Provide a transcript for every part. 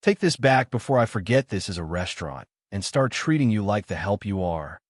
Take this back before I forget this is a restaurant and start treating you like the help you are.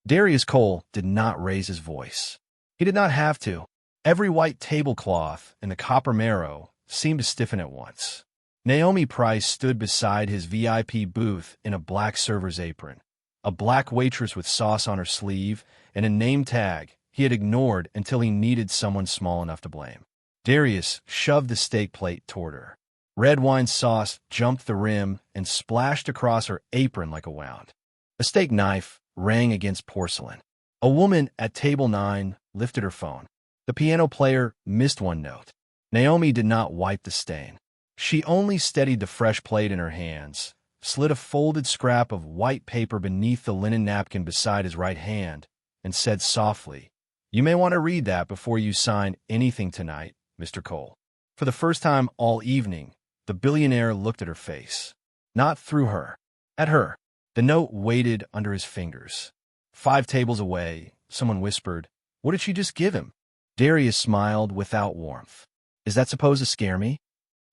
Darius Cole did not raise his voice. He did not have to. Every white tablecloth in the copper marrow seemed to stiffen at once. Naomi Price stood beside his VIP booth in a black server's apron, a black waitress with sauce on her sleeve, and a name tag he had ignored until he needed someone small enough to blame. Darius shoved the steak plate toward her. Red wine sauce jumped the rim and splashed across her apron like a wound. A steak knife rang against porcelain. A woman at table 9 lifted her phone. The piano player missed one note. Naomi did not wipe the stain. She only steadied the fresh plate in her hands, slid a folded scrap of white paper beneath the linen napkin beside his right hand, and said softly, "You may want to read that before you sign anything tonight, Mr. Cole." For the first time all evening, the billionaire looked at her face. Not through her. At her. The note waited under his fingers. 5 tables away, someone whispered, "What did she just give him?" Darius smiled without warmth. "Is that supposed to scare me?"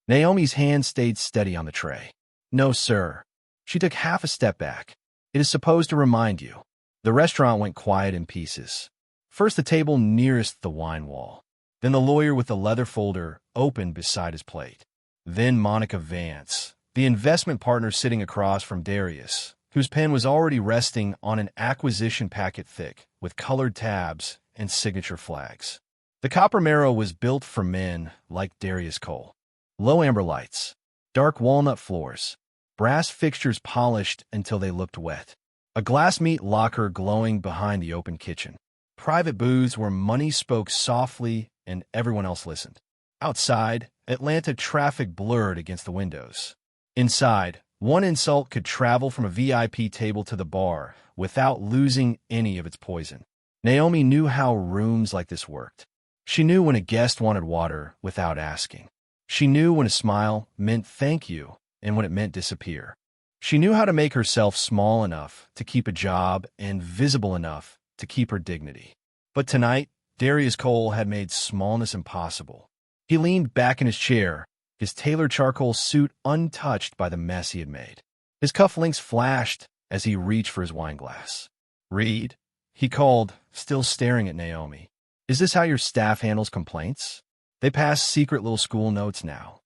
Naomi's hand stayed steady on the tray. "No, sir." She took half a step back. "It is supposed to remind you." The restaurant went quiet in pieces. First the table nearest the wine wall. Then the lawyer with the leather folder opened beside his plate. Then Monica Vance, the investment partner sitting across from Darius, whose pen was already resting on an acquisition packet thick with colored tabs and signature flags. The copper marrow was built for men like Darius Cole. Low amber lights, dark walnut floors, brass fixtures polished until they looked wet, a glass meat locker glowing behind the open kitchen, private booths where money spoke softly and everyone else listened. Outside, Atlanta traffic blurred against the windows. Inside, one insult could travel from a VIP table to the bar without losing any of its poison. Naomi knew how rooms like this worked. She knew when a guest wanted water without asking. She knew when a smile meant thank you and when it meant disappear. She knew how to make herself small enough to keep a job and visible enough to keep her dignity. But tonight, Darius Cole had made smallness impossible. He leaned back in his chair, his tailored charcoal suit untouched by the mess he had made. His cufflinks flashed as he reached for his wine glass. "Reed," he called, still staring at Naomi. "Is this how your staff handles complaints? They pass secret little school notes now."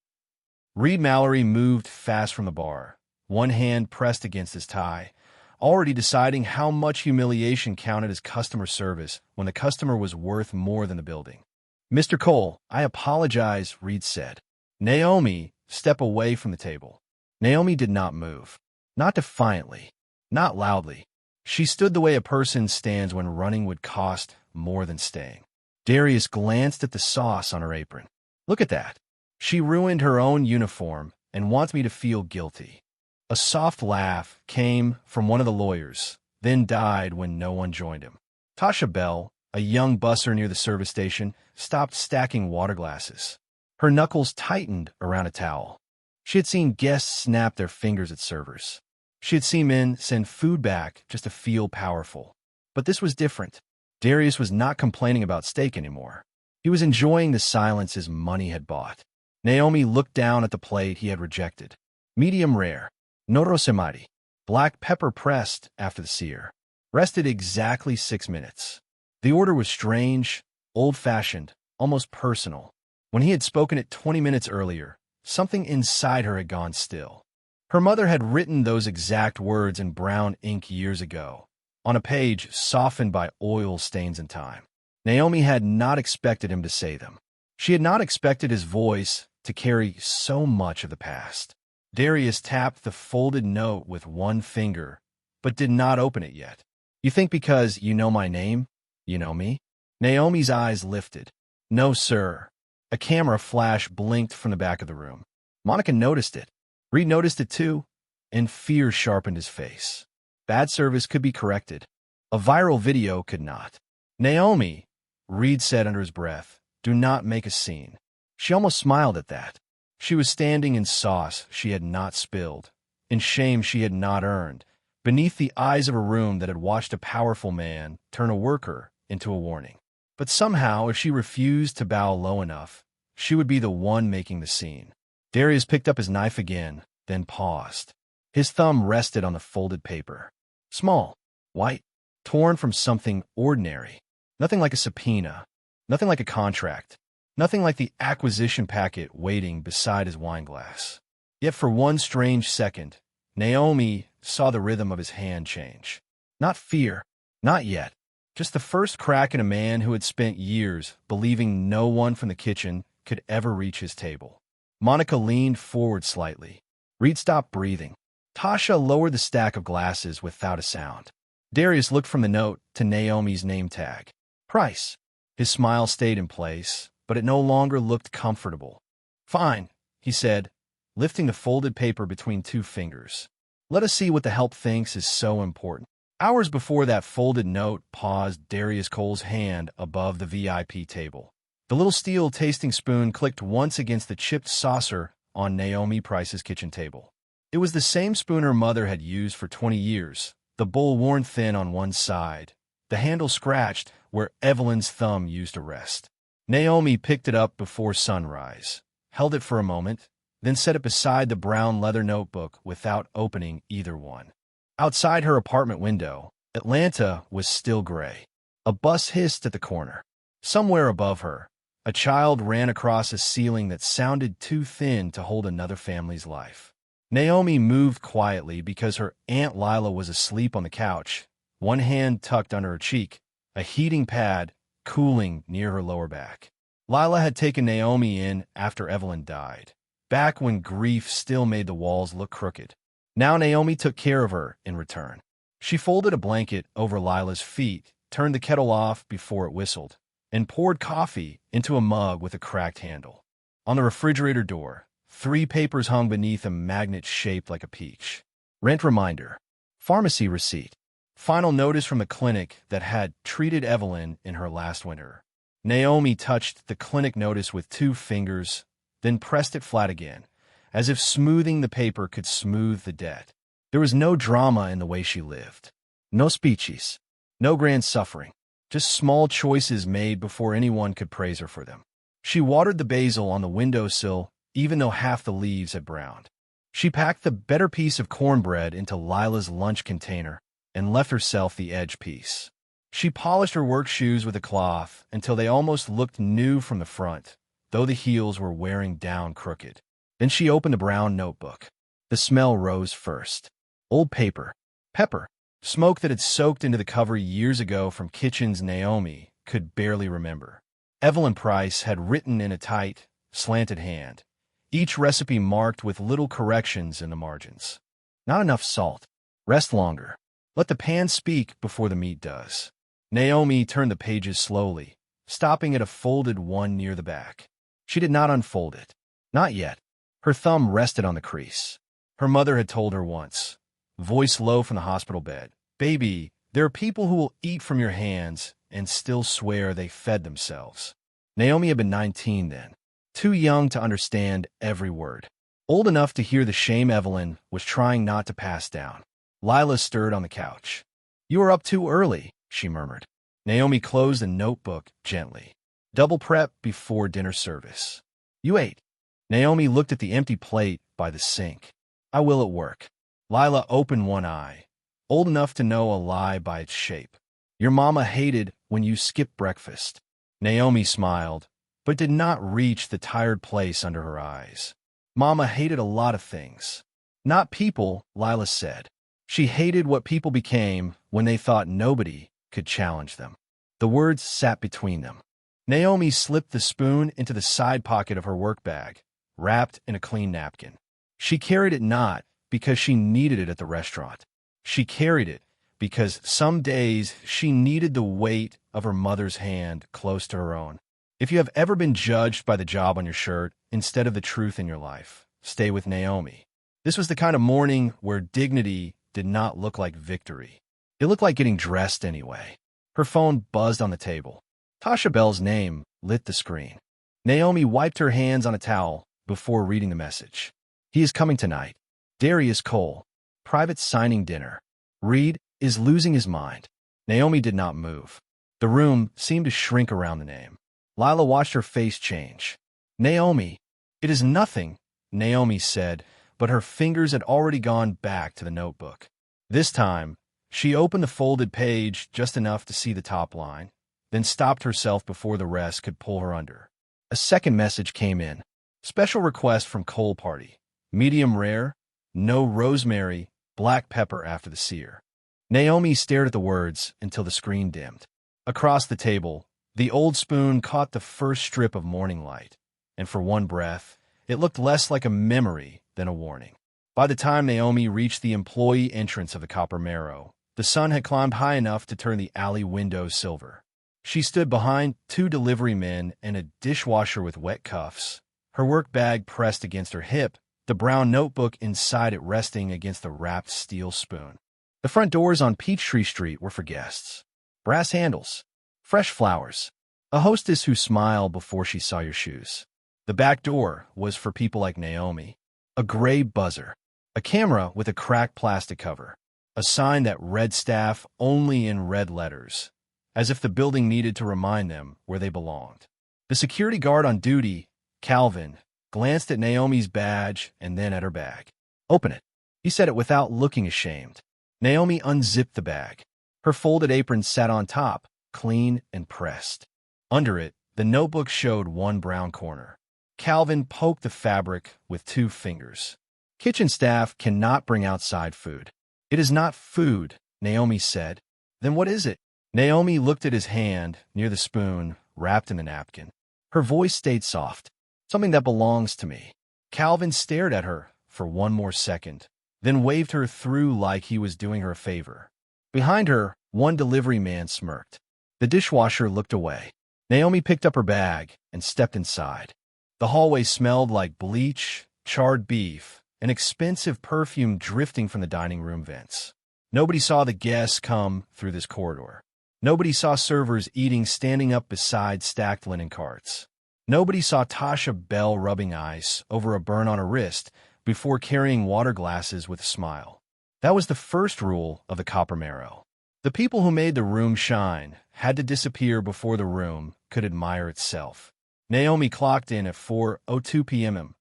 Reed Mallory moved fast from the bar, one hand pressed against his tie, already deciding how much humiliation counted as customer service when the customer was worth more than the building. "Mr. Cole, I apologize," Reed said. "Naomi, step away from the table." Naomi did not move. Not defiantly. Not loudly. She stood the way a person stands when running would cost more than staying. Darius glanced at the sauce on her apron. "Look at that. She ruined her own uniform and wants me to feel guilty." A soft laugh came from one of the lawyers, then died when no one joined him. Tasha Bell, a young busser near the service station, stopped stacking water glasses. Her knuckles tightened around a towel. She had seen guests snap their fingers at servers. She had seen men send food back just to feel powerful. But this was different. Darius was not complaining about steak anymore. He was enjoying the silence his money had bought. Naomi looked down at the plate he had rejected. Medium rare, no rosemary, black pepper pressed after the sear. Rested exactly 6 minutes. The order was strange, old-fashioned, almost personal. When he had spoken it 20 minutes earlier, something inside her had gone still. Her mother had written those exact words in brown ink years ago, on a page softened by oil stains and time. Naomi had not expected him to say them. She had not expected his voice to carry so much of the past. Darius tapped the folded note with one finger, but did not open it yet. "You think because you know my name, you know me?" Naomi's eyes lifted. "No, sir." A camera flash blinked from the back of the room. Monica noticed it. Reed noticed it too, and fear sharpened his face. Bad service could be corrected. A viral video could not. "Naomi," Reed said under his breath, "do not make a scene." She almost smiled at that. She was standing in sauce she had not spilled, in shame she had not earned, beneath the eyes of a room that had watched a powerful man turn a worker into a warning. But somehow, if she refused to bow low enough, she would be the one making the scene. Darius picked up his knife again, then paused. His thumb rested on the folded paper. Small, white, torn from something ordinary. Nothing like a subpoena. Nothing like a contract. Nothing like the acquisition packet waiting beside his wineglass. Yet for one strange second, Naomi saw the rhythm of his hand change. Not fear, not yet. Just the first crack in a man who had spent years believing no one from the kitchen could ever reach his table. Monica leaned forward slightly. Reed stopped breathing. Tasha lowered the stack of glasses without a sound. Darius looked from the note to Naomi's name tag. Price. His smile stayed in place, but it no longer looked comfortable. Fine, he said, lifting the folded paper between two fingers. Let us see what the help thinks is so important. Hours before that folded note paused Darius Cole's hand above the VIP table. The little steel tasting spoon clicked once against the chipped saucer on Naomi Price's kitchen table. It was the same spoon her mother had used for 20 years, the bowl worn thin on one side, the handle scratched where Evelyn's thumb used to rest. Naomi picked it up before sunrise, held it for a moment, then set it beside the brown leather notebook without opening either one. Outside her apartment window, Atlanta was still gray. A bus hissed at the corner. Somewhere above her, a child ran across a ceiling that sounded too thin to hold another family's life. Naomi moved quietly because her Aunt Lila was asleep on the couch, one hand tucked under her cheek, a heating pad cooling near her lower back. Lila had taken Naomi in after Evelyn died, back when grief still made the walls look crooked. Now Naomi took care of her in return. She folded a blanket over Lila's feet, turned the kettle off before it whistled, and poured coffee into a mug with a cracked handle. On the refrigerator door, 3 papers hung beneath a magnet shaped like a peach. Rent reminder, pharmacy receipt, final notice from the clinic that had treated Evelyn in her last winter. Naomi touched the clinic notice with 2 fingers, then pressed it flat again, as if smoothing the paper could smooth the debt. There was no drama in the way she lived. No speeches. No grand suffering. Just small choices made before anyone could praise her for them. She watered the basil on the windowsill, even though half the leaves had browned. She packed the better piece of cornbread into Lila's lunch container and left herself the edge piece. She polished her work shoes with a cloth until they almost looked new from the front, though the heels were wearing down crooked. Then she opened the brown notebook. The smell rose first. Old paper. Pepper. Smoke that had soaked into the cover years ago from kitchens Naomi could barely remember. Evelyn Price had written in a tight, slanted hand, each recipe marked with little corrections in the margins. Not enough salt. Rest longer. Let the pan speak before the meat does. Naomi turned the pages slowly, stopping at a folded one near the back. She did not unfold it. Not yet. Her thumb rested on the crease. Her mother had told her once, voice low from the hospital bed, "Baby, there are people who will eat from your hands and still swear they fed themselves." Naomi had been 19 then, too young to understand every word, old enough to hear the shame Evelyn was trying not to pass down. Lila stirred on the couch. "You are up too early," she murmured. Naomi closed the notebook gently. "Double prep before dinner service." "You ate." Naomi looked at the empty plate by the sink. "I will at work." Lila opened one eye, old enough to know a lie by its shape. "Your mama hated when you skipped breakfast." Naomi smiled, but did not reach the tired place under her eyes. "Mama hated a lot of things. Not people," Lila said. She hated what people became when they thought nobody could challenge them. The words sat between them. Naomi slipped the spoon into the side pocket of her work bag, wrapped in a clean napkin. She carried it not because she needed it at the restaurant. She carried it because some days she needed the weight of her mother's hand close to her own. If you have ever been judged by the job on your shirt instead of the truth in your life, stay with Naomi. This was the kind of morning where dignity did not look like victory. It looked like getting dressed anyway. Her phone buzzed on the table. Tasha Bell's name lit the screen. Naomi wiped her hands on a towel before reading the message. "He is coming tonight. Darius Cole. Private signing dinner. Reed is losing his mind." Naomi did not move. The room seemed to shrink around the name. Lila watched her face change. "Naomi." "It is nothing," Naomi said, but her fingers had already gone back to the notebook. This time, she opened the folded page just enough to see the top line, then stopped herself before the rest could pull her under. A second message came in. Special request from Cole Party. Medium rare, no rosemary, black pepper after the sear. Naomi stared at the words until the screen dimmed. Across the table, the old spoon caught the first strip of morning light, and for one breath, it looked less like a memory than a warning. By the time Naomi reached the employee entrance of the Copper Marrow, the sun had climbed high enough to turn the alley windows silver. She stood behind 2 delivery men and a dishwasher with wet cuffs, her work bag pressed against her hip, the brown notebook inside it resting against the wrapped steel spoon. The front doors on Peachtree Street were for guests. Brass handles, fresh flowers, a hostess who smiled before she saw your shoes. The back door was for people like Naomi. A gray buzzer, a camera with a cracked plastic cover, a sign that read staff only in red letters, as if the building needed to remind them where they belonged. The security guard on duty, Calvin, glanced at Naomi's badge and then at her bag. "Open it," he said it without looking ashamed. Naomi unzipped the bag. Her folded apron sat on top, clean and pressed. Under it, the notebook showed one brown corner. Calvin poked the fabric with 2 fingers. "Kitchen staff cannot bring outside food." "It is not food," Naomi said. "Then what is it?" Naomi looked at his hand near the spoon, wrapped in the napkin. Her voice stayed soft. "Something that belongs to me." Calvin stared at her for one more second, then waved her through like he was doing her a favor. Behind her, one delivery man smirked. The dishwasher looked away. Naomi picked up her bag and stepped inside. The hallway smelled like bleach, charred beef, and expensive perfume drifting from the dining room vents. Nobody saw the guests come through this corridor. Nobody saw servers eating standing up beside stacked linen carts. Nobody saw Tasha Bell rubbing ice over a burn on her wrist before carrying water glasses with a smile. That was the first rule of the Copper Marrow. The people who made the room shine had to disappear before the room could admire itself. Naomi clocked in at 4:02 p.m.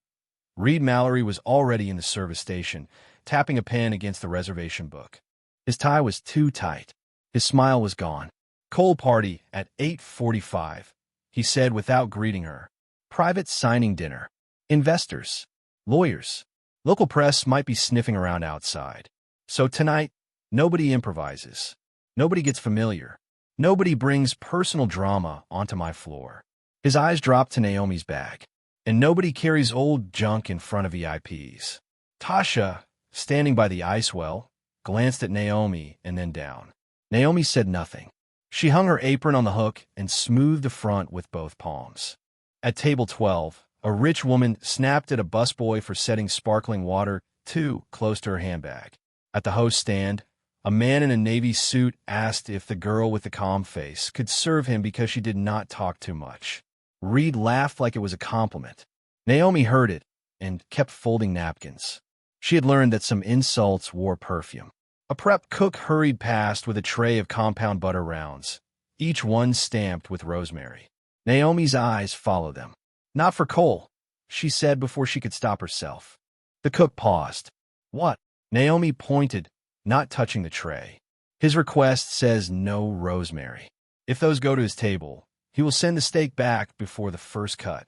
Reed Mallory was already in the service station, tapping a pen against the reservation book. His tie was too tight. His smile was gone. "Cole Party at 8:45, he said without greeting her. "Private signing dinner. Investors. Lawyers. Local press might be sniffing around outside. So tonight, nobody improvises. Nobody gets familiar. Nobody brings personal drama onto my floor." His eyes dropped to Naomi's bag. "And nobody carries old junk in front of VIPs." Tasha, standing by the ice well, glanced at Naomi and then down. Naomi said nothing. She hung her apron on the hook and smoothed the front with both palms. At table 12, a rich woman snapped at a busboy for setting sparkling water too close to her handbag. At the host stand, a man in a navy suit asked if the girl with the calm face could serve him because she did not talk too much. Reed laughed like it was a compliment. Naomi heard it and kept folding napkins. She had learned that some insults wore perfume. A prep cook hurried past with a tray of compound butter rounds, each one stamped with rosemary. Naomi's eyes followed them. "Not for Cole," she said before she could stop herself. The cook paused. "What?" Naomi pointed, not touching the tray. "His request says no rosemary. If those go to his table, he will send the steak back before the first cut."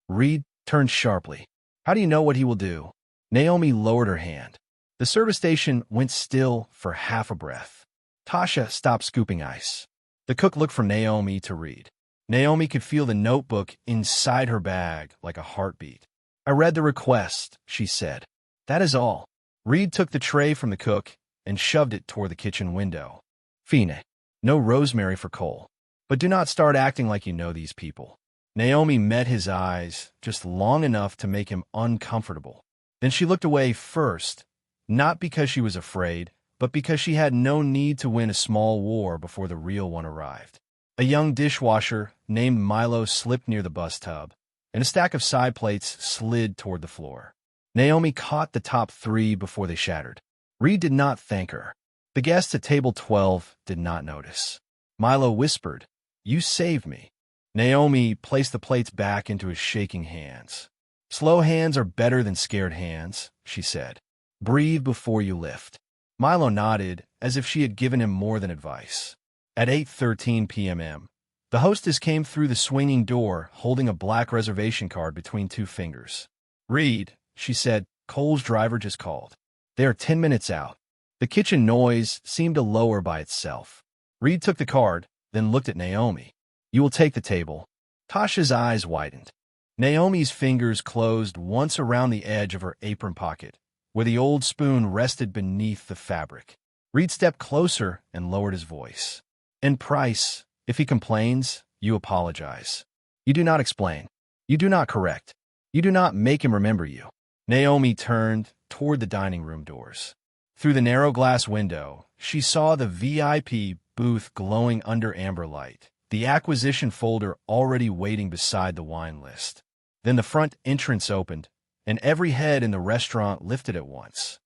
Reed turned sharply. "How do you know what he will do?" Naomi lowered her hand. The service station went still for half a breath. Tasha stopped scooping ice. The cook looked from Naomi to Reed. Naomi could feel the notebook inside her bag like a heartbeat. "I read the request," she said. "That is all." Reed took the tray from the cook and shoved it toward the kitchen window. "Fine. No rosemary for Cole. But do not start acting like you know these people." Naomi met his eyes just long enough to make him uncomfortable. Then she looked away first, not because she was afraid, but because she had no need to win a small war before the real one arrived. A young dishwasher named Milo slipped near the bus tub, and a stack of side plates slid toward the floor. Naomi caught the top 3 before they shattered. Reed did not thank her. The guests at table 12 did not notice. Milo whispered, "You saved me." Naomi placed the plates back into his shaking hands. Slow hands are better than scared hands, she said. Breathe before you lift. Milo nodded, as if she had given him more than advice. At 8:13 p.m., the hostess came through the swinging door, holding a black reservation card between two fingers. Reed, she said, Cole's driver just called. They are 10 minutes out. The kitchen noise seemed to lower by itself. Reed took the card, then looked at Naomi. You will take the table. Tasha's eyes widened. Naomi's fingers closed once around the edge of her apron pocket, where the old spoon rested beneath the fabric. Reed stepped closer and lowered his voice. And Price, if he complains, you apologize. You do not explain. You do not correct. You do not make him remember you. Naomi turned toward the dining room doors. Through the narrow glass window, she saw the VIP booth glowing under amber light, the acquisition folder already waiting beside the wine list. Then the front entrance opened, and every head in the restaurant lifted at once.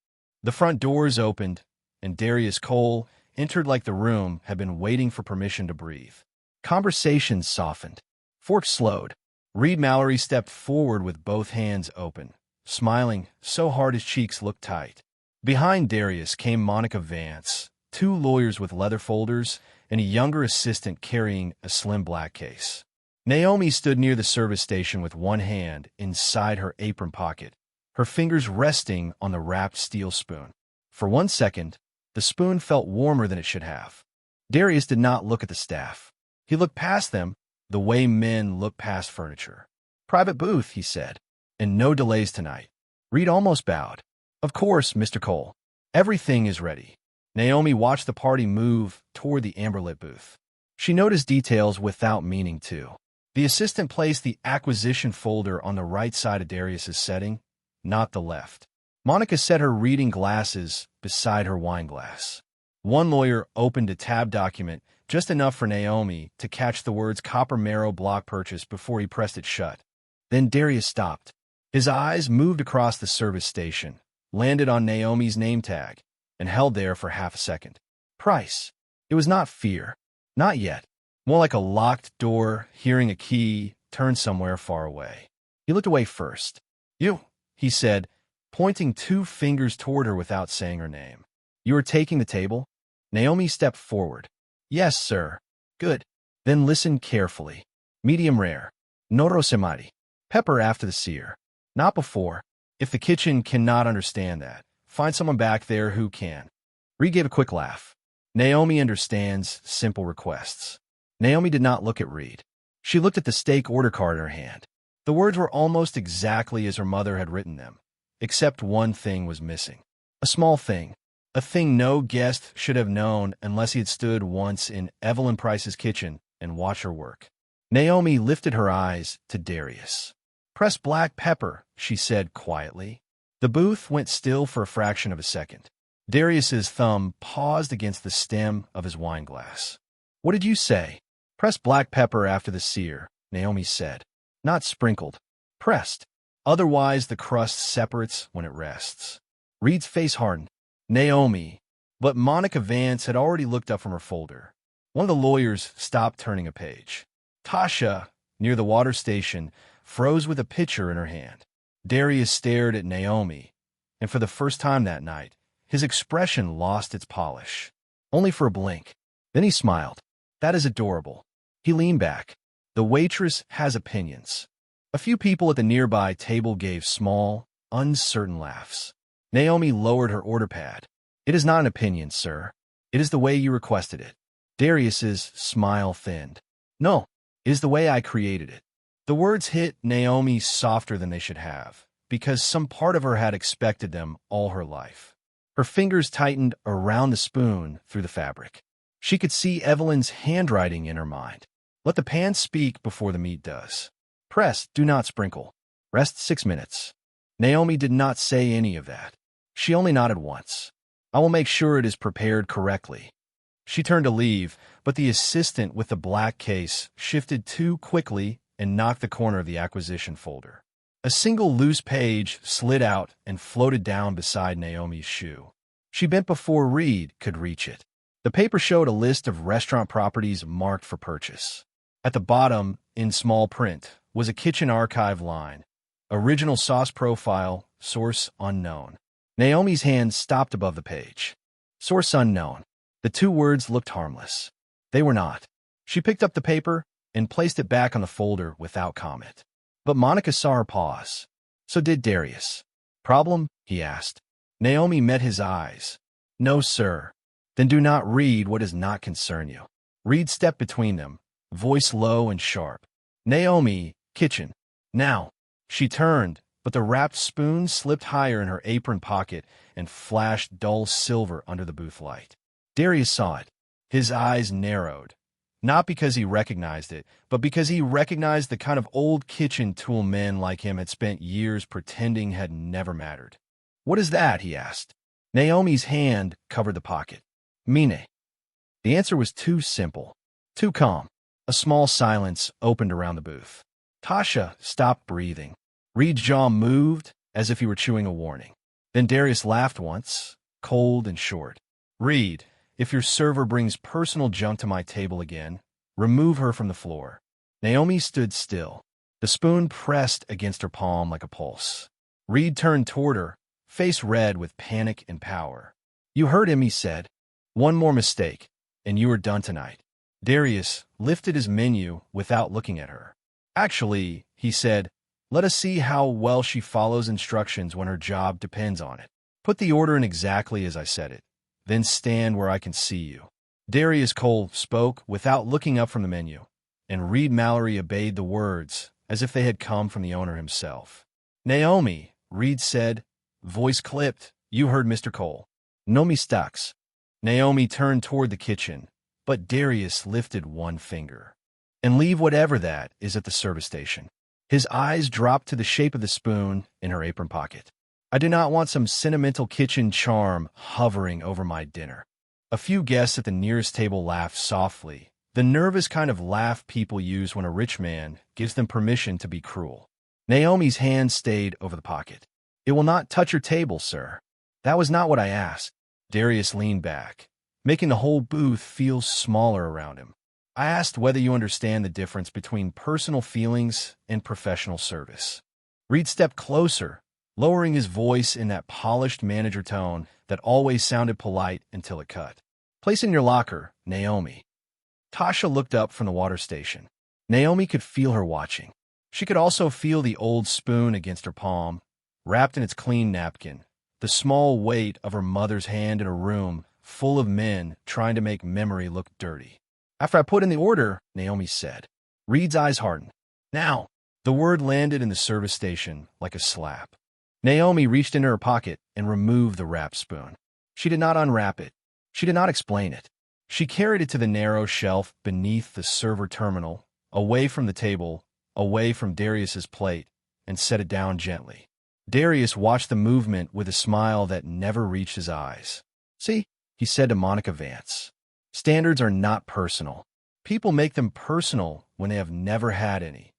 The front doors opened, and Darius Cole entered like the room had been waiting for permission to breathe. Conversations softened. Forks slowed. Reed Mallory stepped forward with both hands open, smiling so hard his cheeks looked tight. Behind Darius came Monica Vance, two lawyers with leather folders, and a younger assistant carrying a slim black case. Naomi stood near the service station with one hand inside her apron pocket, her fingers resting on the wrapped steel spoon. For 1 second, the spoon felt warmer than it should have. Darius did not look at the staff. He looked past them, the way men look past furniture. Private booth, he said, and no delays tonight. Reed almost bowed. Of course, Mr. Cole. Everything is ready. Naomi watched the party move toward the amber-lit booth. She noticed details without meaning to. The assistant placed the acquisition folder on the right side of Darius's setting, not the left. Monica set her reading glasses beside her wine glass. One lawyer opened a tab document, just enough for Naomi to catch the words Copper Marrow block purchase before he pressed it shut. Then Darius stopped. His eyes moved across the service station, landed on Naomi's name tag, and held there for half a second. Price. It was not fear. Not yet. More like a locked door, hearing a key turn somewhere far away. He looked away first. You, he said, pointing two fingers toward her without saying her name. You are taking the table? Naomi stepped forward. Yes, sir. Good. Then listen carefully. Medium rare. No rosemary. Pepper after the sear. Not before. If the kitchen cannot understand that, find someone back there who can. Reed gave a quick laugh. Naomi understands simple requests. Naomi did not look at Reed. She looked at the steak order card in her hand. The words were almost exactly as her mother had written them, except one thing was missing. A small thing. A thing no guest should have known unless he had stood once in Evelyn Price's kitchen and watched her work. Naomi lifted her eyes to Darius. Press black pepper, she said quietly. The booth went still for a fraction of a second. Darius's thumb paused against the stem of his wine glass. What did you say? Press black pepper after the sear, Naomi said. Not sprinkled. Pressed. Otherwise the crust separates when it rests. Reed's face hardened. Naomi. But Monica Vance had already looked up from her folder. One of the lawyers stopped turning a page. Tasha, near the water station, froze with a pitcher in her hand. Darius stared at Naomi, and for the first time that night, his expression lost its polish. Only for a blink. Then he smiled. That is adorable. He leaned back. The waitress has opinions. A few people at the nearby table gave small, uncertain laughs. Naomi lowered her order pad. It is not an opinion, sir. It is the way you requested it. Darius's smile thinned. No, it is the way I created it. The words hit Naomi softer than they should have, because some part of her had expected them all her life. Her fingers tightened around the spoon through the fabric. She could see Evelyn's handwriting in her mind. Let the pan speak before the meat does. Press, do not sprinkle. Rest 6 minutes. Naomi did not say any of that. She only nodded once. I will make sure it is prepared correctly. She turned to leave, but the assistant with the black case shifted too quickly and knocked the corner of the acquisition folder. A single loose page slid out and floated down beside Naomi's shoe. She bent before Reed could reach it. The paper showed a list of restaurant properties marked for purchase. At the bottom, in small print, was a kitchen archive line, Original sauce profile, source unknown. Naomi's hand stopped above the page. Source unknown. The two words looked harmless. They were not. She picked up the paper and placed it back on the folder without comment. But Monica saw her pause. So did Darius. Problem? He asked. Naomi met his eyes. No, sir. Then do not read what does not concern you. Reed stepped between them, voice low and sharp. Naomi, kitchen. Now. She turned, but the wrapped spoon slipped higher in her apron pocket and flashed dull silver under the booth light. Darius saw it. His eyes narrowed. Not because he recognized it, but because he recognized the kind of old kitchen tool men like him had spent years pretending had never mattered. What is that? He asked. Naomi's hand covered the pocket. Mine. The answer was too simple, too calm. A small silence opened around the booth. Tasha stopped breathing. Reed's jaw moved as if he were chewing a warning. Then Darius laughed once, cold and short. Reed, if your server brings personal junk to my table again, remove her from the floor. Naomi stood still. The spoon pressed against her palm like a pulse. Reed turned toward her, face red with panic and power. You heard him, he said. One more mistake, and you are done tonight. Darius lifted his menu without looking at her. Actually, he said, let us see how well she follows instructions when her job depends on it. Put the order in exactly as I said it. Then stand where I can see you. Darius Cole spoke without looking up from the menu, and Reed Mallory obeyed the words as if they had come from the owner himself. Naomi, Reed said, voice clipped. You heard Mr. Cole. No mistakes. Naomi turned toward the kitchen, but Darius lifted one finger. And leave whatever that is at the service station. His eyes dropped to the shape of the spoon in her apron pocket. I do not want some sentimental kitchen charm hovering over my dinner. A few guests at the nearest table laughed softly, the nervous kind of laugh people use when a rich man gives them permission to be cruel. Naomi's hand stayed over the pocket. It will not touch your table, sir. That was not what I asked. Darius leaned back, making the whole booth feel smaller around him. I asked whether you understand the difference between personal feelings and professional service. Reed stepped closer, lowering his voice in that polished manager tone that always sounded polite until it cut. Place in your locker, Naomi. Tasha looked up from the water station. Naomi could feel her watching. She could also feel the old spoon against her palm, wrapped in its clean napkin, the small weight of her mother's hand in a room full of men trying to make memory look dirty. After I put in the order, Naomi said. Reed's eyes hardened. Now. The word landed in the service station like a slap. Naomi reached into her pocket and removed the wrapped spoon. She did not unwrap it. She did not explain it. She carried it to the narrow shelf beneath the server terminal, away from the table, away from Darius's plate, and set it down gently. Darius watched the movement with a smile that never reached his eyes. See, he said to Monica Vance. Standards are not personal. People make them personal when they have never had any.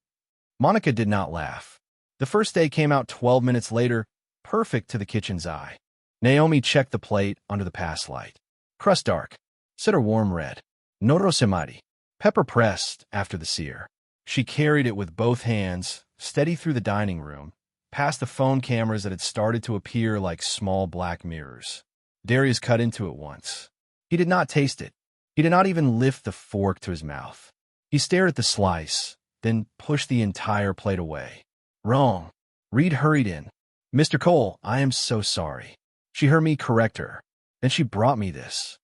Monica did not laugh. The first day came out 12 minutes later, perfect to the kitchen's eye. Naomi checked the plate under the pass light. Crust dark. Center warm red. No rosemary. Pepper pressed after the sear. She carried it with both hands, steady through the dining room, past the phone cameras that had started to appear like small black mirrors. Darius cut into it once. He did not taste it. He did not even lift the fork to his mouth. He stared at the slice, then pushed the entire plate away. Wrong. Reed hurried in. Mr. Cole, I am so sorry. She heard me correct her. Then she brought me this.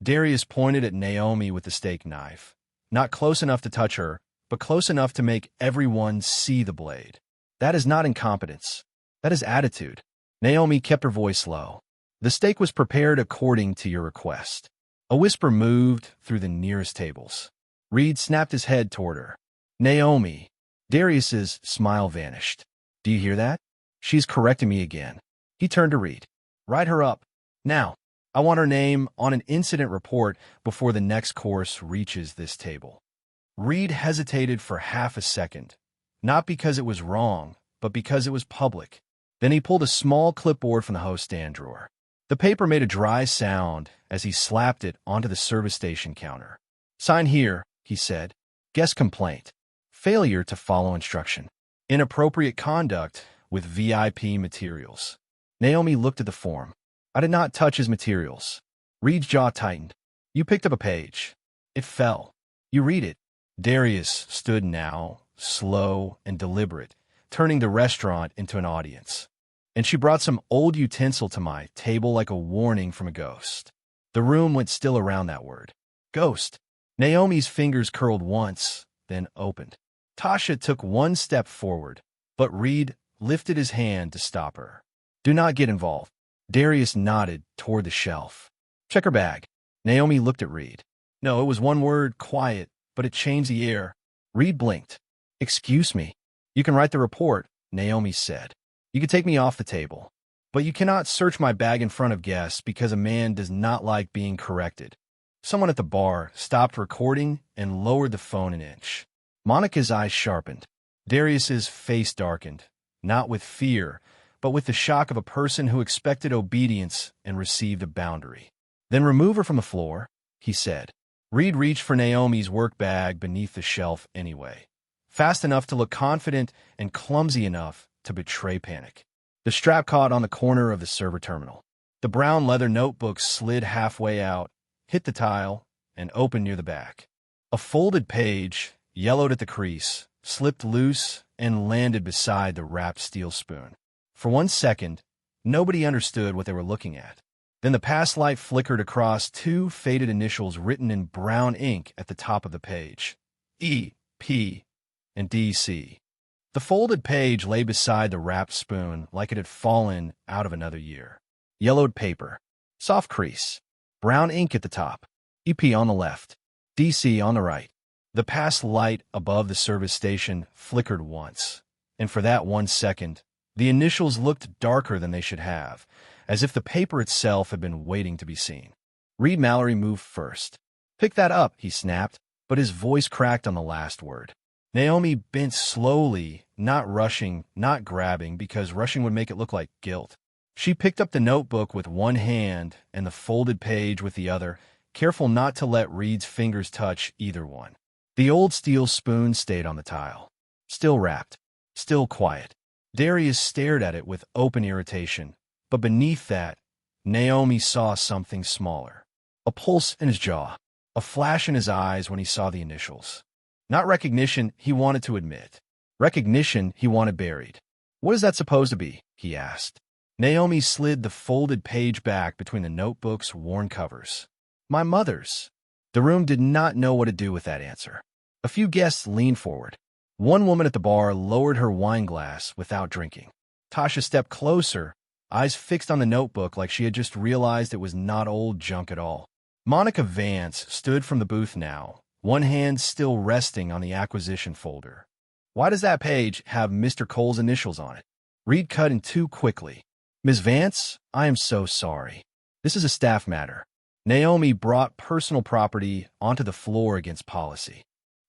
Darius pointed at Naomi with the steak knife. Not close enough to touch her, but close enough to make everyone see the blade. That is not incompetence. That is attitude. Naomi kept her voice low. The steak was prepared according to your request. A whisper moved through the nearest tables. Reed snapped his head toward her. Naomi. Darius's smile vanished. Do you hear that? She's correcting me again. He turned to Reed. Write her up. Now. I want her name on an incident report before the next course reaches this table. Reed hesitated for half a second, not because it was wrong, but because it was public. Then he pulled a small clipboard from the host stand drawer. The paper made a dry sound as he slapped it onto the service station counter. Sign here, he said. Guest complaint. Failure to follow instruction. Inappropriate conduct with VIP materials. Naomi looked at the form. I did not touch his materials. Reed's jaw tightened. You picked up a page. It fell. You read it. Darius stood now, slow and deliberate, turning the restaurant into an audience. And she brought some old utensil to my table like a warning from a ghost. The room went still around that word. Ghost. Naomi's fingers curled once, then opened. Tasha took one step forward, but Reed lifted his hand to stop her. Do not get involved. Darius nodded toward the shelf. Check her bag. Naomi looked at Reed. No, it was one word, quiet, but it changed the air. Reed blinked. Excuse me. You can write the report, Naomi said. You can take me off the table. But you cannot search my bag in front of guests because a man does not like being corrected. Someone at the bar stopped recording and lowered the phone an inch. Monica's eyes sharpened. Darius's face darkened, not with fear, but with the shock of a person who expected obedience and received a boundary. Then remove her from the floor, he said. Reed reached for Naomi's work bag beneath the shelf anyway, fast enough to look confident and clumsy enough to betray panic. The strap caught on the corner of the server terminal. The brown leather notebook slid halfway out, hit the tile, and opened near the back. A folded page, yellowed at the crease, slipped loose and landed beside the wrapped steel spoon. For 1 second, nobody understood what they were looking at. Then the past light flickered across 2 faded initials written in brown ink at the top of the page. E, P, and D-C. The folded page lay beside the wrapped spoon like it had fallen out of another year. Yellowed paper, soft crease, brown ink at the top, EP on the left, DC on the right. The past light above the service station flickered once, and for that 1 second, the initials looked darker than they should have, as if the paper itself had been waiting to be seen. Reed Mallory moved first. Pick that up, he snapped, but his voice cracked on the last word. Naomi bent slowly, not rushing, not grabbing, because rushing would make it look like guilt. She picked up the notebook with one hand and the folded page with the other, careful not to let Reed's fingers touch either one. The old steel spoon stayed on the tile, still wrapped, still quiet. Darius stared at it with open irritation, but beneath that, Naomi saw something smaller. A pulse in his jaw, a flash in his eyes when he saw the initials. Not recognition he wanted to admit. Recognition he wanted buried. What is that supposed to be? He asked. Naomi slid the folded page back between the notebook's worn covers. My mother's. The room did not know what to do with that answer. A few guests leaned forward. One woman at the bar lowered her wine glass without drinking. Tasha stepped closer, eyes fixed on the notebook like she had just realized it was not old junk at all. Monica Vance stood from the booth now, one hand still resting on the acquisition folder. Why does that page have Mr. Cole's initials on it? Reed cut in too quickly. Ms. Vance, I am so sorry. This is a staff matter. Naomi brought personal property onto the floor against policy.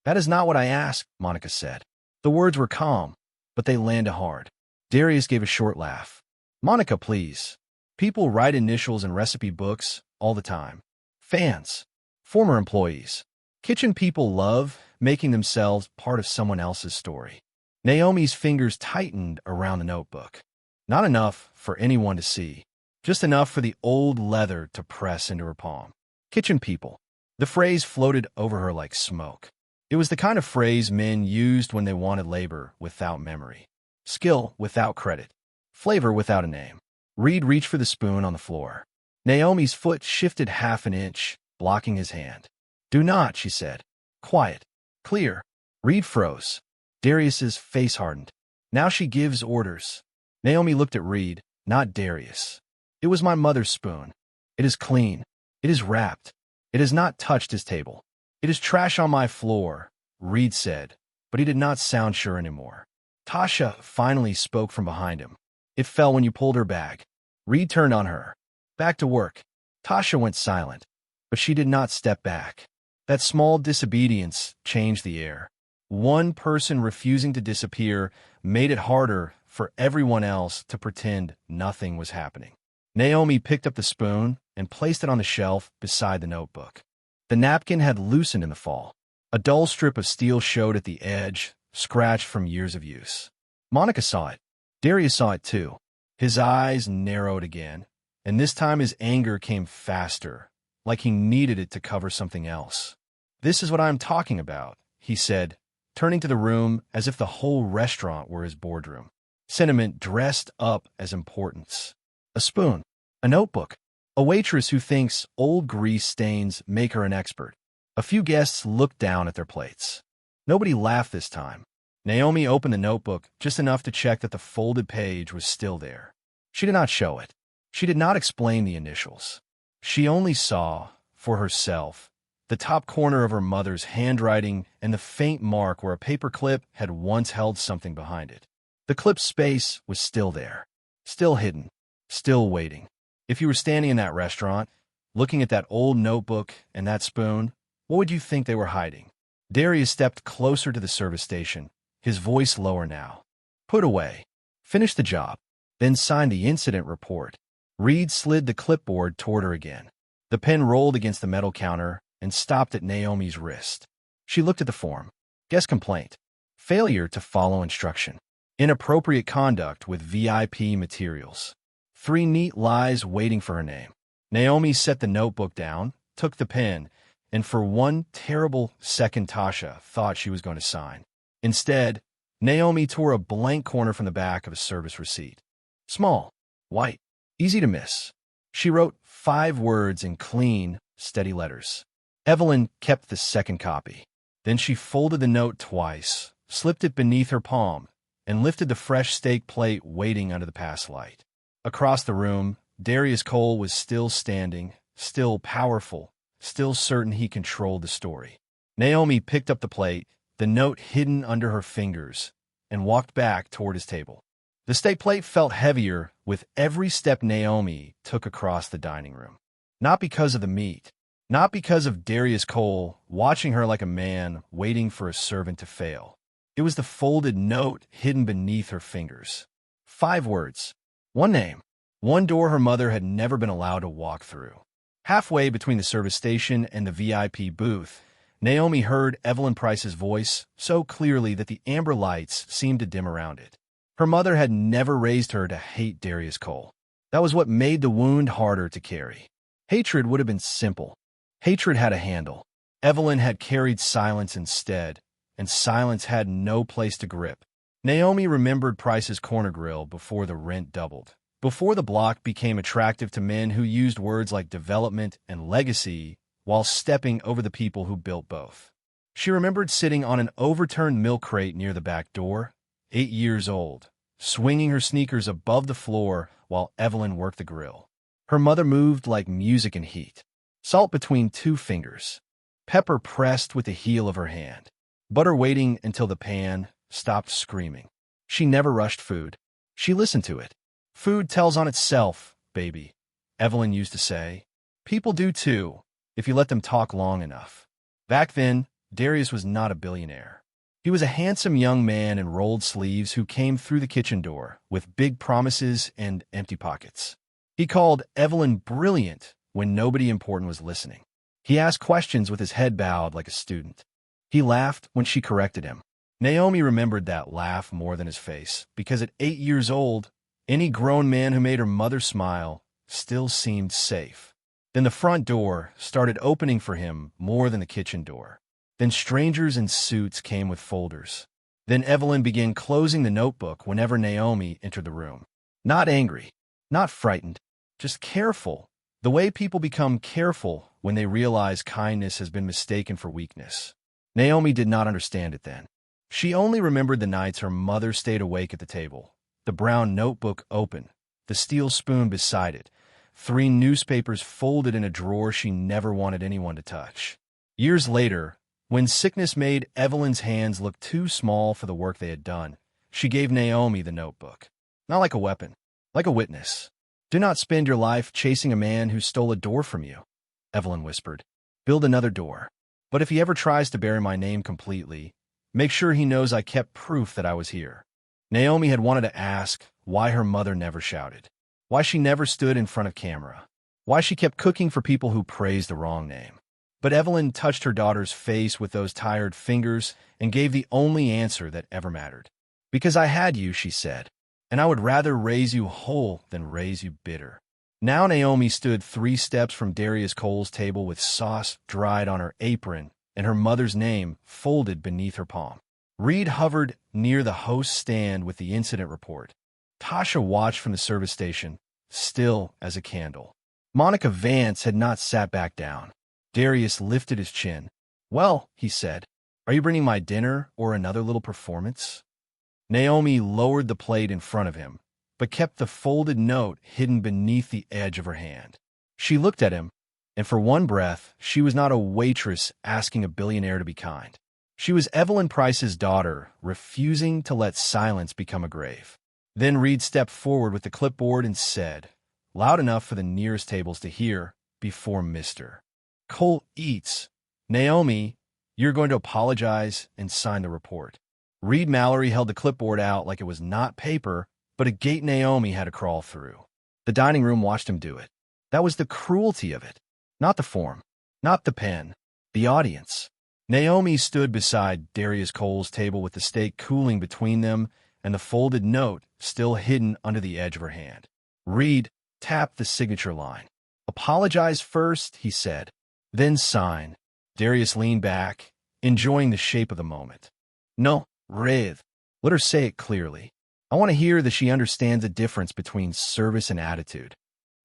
That is not what I asked, Monica said. The words were calm, but they landed hard. Darius gave a short laugh. Monica, please. People write initials in recipe books all the time. Fans, former employees. Kitchen people love making themselves part of someone else's story. Naomi's fingers tightened around the notebook. Not enough for anyone to see, just enough for the old leather to press into her palm. Kitchen people. The phrase floated over her like smoke. It was the kind of phrase men used when they wanted labor without memory, skill without credit, flavor without a name. Reed reached for the spoon on the floor. Naomi's foot shifted half an inch, blocking his hand. Do not, she said. Quiet. Clear. Reed froze. Darius's face hardened. Now she gives orders. Naomi looked at Reed, not Darius. It was my mother's spoon. It is clean. It is wrapped. It has not touched his table. It is trash on my floor, Reed said, but he did not sound sure anymore. Tasha finally spoke from behind him. It fell when you pulled her bag. Reed turned on her. Back to work. Tasha went silent, but she did not step back. That small disobedience changed the air. One person refusing to disappear made it harder for everyone else to pretend nothing was happening. Naomi picked up the spoon and placed it on the shelf beside the notebook. The napkin had loosened in the fall. A dull strip of steel showed at the edge, scratched from years of use. Monica saw it. Darius saw it too. His eyes narrowed again, and this time his anger came faster, like he needed it to cover something else. "This is what I'm talking about," he said, turning to the room as if the whole restaurant were his boardroom. Sentiment dressed up as importance. A spoon, a notebook, a waitress who thinks old grease stains make her an expert. A few guests looked down at their plates. Nobody laughed this time. Naomi opened the notebook just enough to check that the folded page was still there. She did not show it. She did not explain the initials. She only saw, for herself, the top corner of her mother's handwriting and the faint mark where a paper clip had once held something behind it. The clip's space was still there, still hidden, still waiting. If you were standing in that restaurant, looking at that old notebook and that spoon, what would you think they were hiding? Darius stepped closer to the service station, his voice lower now. "Put away. Finish the job. Then sign the incident report." Reed slid the clipboard toward her again. The pen rolled against the metal counter and stopped at Naomi's wrist. She looked at the form. Guest complaint. Failure to follow instruction. Inappropriate conduct with VIP materials. 3 neat lies waiting for her name. Naomi set the notebook down, took the pen, and for one terrible second Tasha thought she was going to sign. Instead, Naomi tore a blank corner from the back of a service receipt. Small, white, easy to miss. She wrote 5 words in clean, steady letters. Evelyn kept the second copy. Then she folded the note twice, slipped it beneath her palm, and lifted the fresh steak plate waiting under the pass light. Across the room, Darius Cole was still standing, still powerful, still certain he controlled the story. Naomi picked up the plate, the note hidden under her fingers, and walked back toward his table. The steak plate felt heavier with every step Naomi took across the dining room. Not because of the meat, not because of Darius Cole watching her like a man waiting for a servant to fail. It was the folded note hidden beneath her fingers. 5 words, 1 name, 1 door her mother had never been allowed to walk through. Halfway between the service station and the VIP booth, Naomi heard Evelyn Price's voice so clearly that the amber lights seemed to dim around it. Her mother had never raised her to hate Darius Cole. That was what made the wound harder to carry. Hatred would have been simple. Hatred had a handle. Evelyn had carried silence instead, and silence had no place to grip. Naomi remembered Price's corner grill before the rent doubled, before the block became attractive to men who used words like development and legacy while stepping over the people who built both. She remembered sitting on an overturned milk crate near the back door, 8 years old, swinging her sneakers above the floor while Evelyn worked the grill. Her mother moved like music in heat. Salt between 2 fingers. Pepper pressed with the heel of her hand. Butter waiting until the pan stopped screaming. She never rushed food. She listened to it. "Food tells on itself, baby," Evelyn used to say. "People do too, if you let them talk long enough." Back then, Darius was not a billionaire. He was a handsome young man in rolled sleeves who came through the kitchen door with big promises and empty pockets. He called Evelyn brilliant when nobody important was listening. He asked questions with his head bowed like a student. He laughed when she corrected him. Naomi remembered that laugh more than his face, because at 8 years old, any grown man who made her mother smile still seemed safe. Then the front door started opening for him more than the kitchen door. Then strangers in suits came with folders. Then Evelyn began closing the notebook whenever Naomi entered the room. Not angry, not frightened, just careful. The way people become careful when they realize kindness has been mistaken for weakness. Naomi did not understand it then. She only remembered the nights her mother stayed awake at the table, the brown notebook open, the steel spoon beside it, 3 newspapers folded in a drawer she never wanted anyone to touch. Years later, when sickness made Evelyn's hands look too small for the work they had done, she gave Naomi the notebook. Not like a weapon, like a witness. "Do not spend your life chasing a man who stole a door from you," Evelyn whispered. "Build another door. But if he ever tries to bury my name completely, make sure he knows I kept proof that I was here." Naomi had wanted to ask why her mother never shouted, why she never stood in front of camera, why she kept cooking for people who praised the wrong name. But Evelyn touched her daughter's face with those tired fingers and gave the only answer that ever mattered. "Because I had you," she said. and I would rather raise you whole than raise you bitter. Now Naomi stood 3 steps from Darius Cole's table with sauce dried on her apron and her mother's name folded beneath her palm. Reed hovered near the host's stand with the incident report. Tasha watched from the service station, still as a candle. Monica Vance had not sat back down. Darius lifted his chin. "Well," he said, "are you bringing my dinner or another little performance?" Naomi lowered the plate in front of him, but kept the folded note hidden beneath the edge of her hand. She looked at him, and for one breath, she was not a waitress asking a billionaire to be kind. She was Evelyn Price's daughter, refusing to let silence become a grave. Then Reed stepped forward with the clipboard and said, loud enough for the nearest tables to hear, before Mr. Cole eats, "Naomi, you're going to apologize and sign the report." Reed Mallory held the clipboard out like it was not paper, but a gate Naomi had to crawl through. The dining room watched him do it. That was the cruelty of it. Not the form, not the pen, the audience. Naomi stood beside Darius Cole's table with the steak cooling between them and the folded note still hidden under the edge of her hand. Reed tapped the signature line. "Apologize first," he said, "then sign." Darius leaned back, enjoying the shape of the moment. "No, Reed. Let her say it clearly. I want to hear that she understands the difference between service and attitude."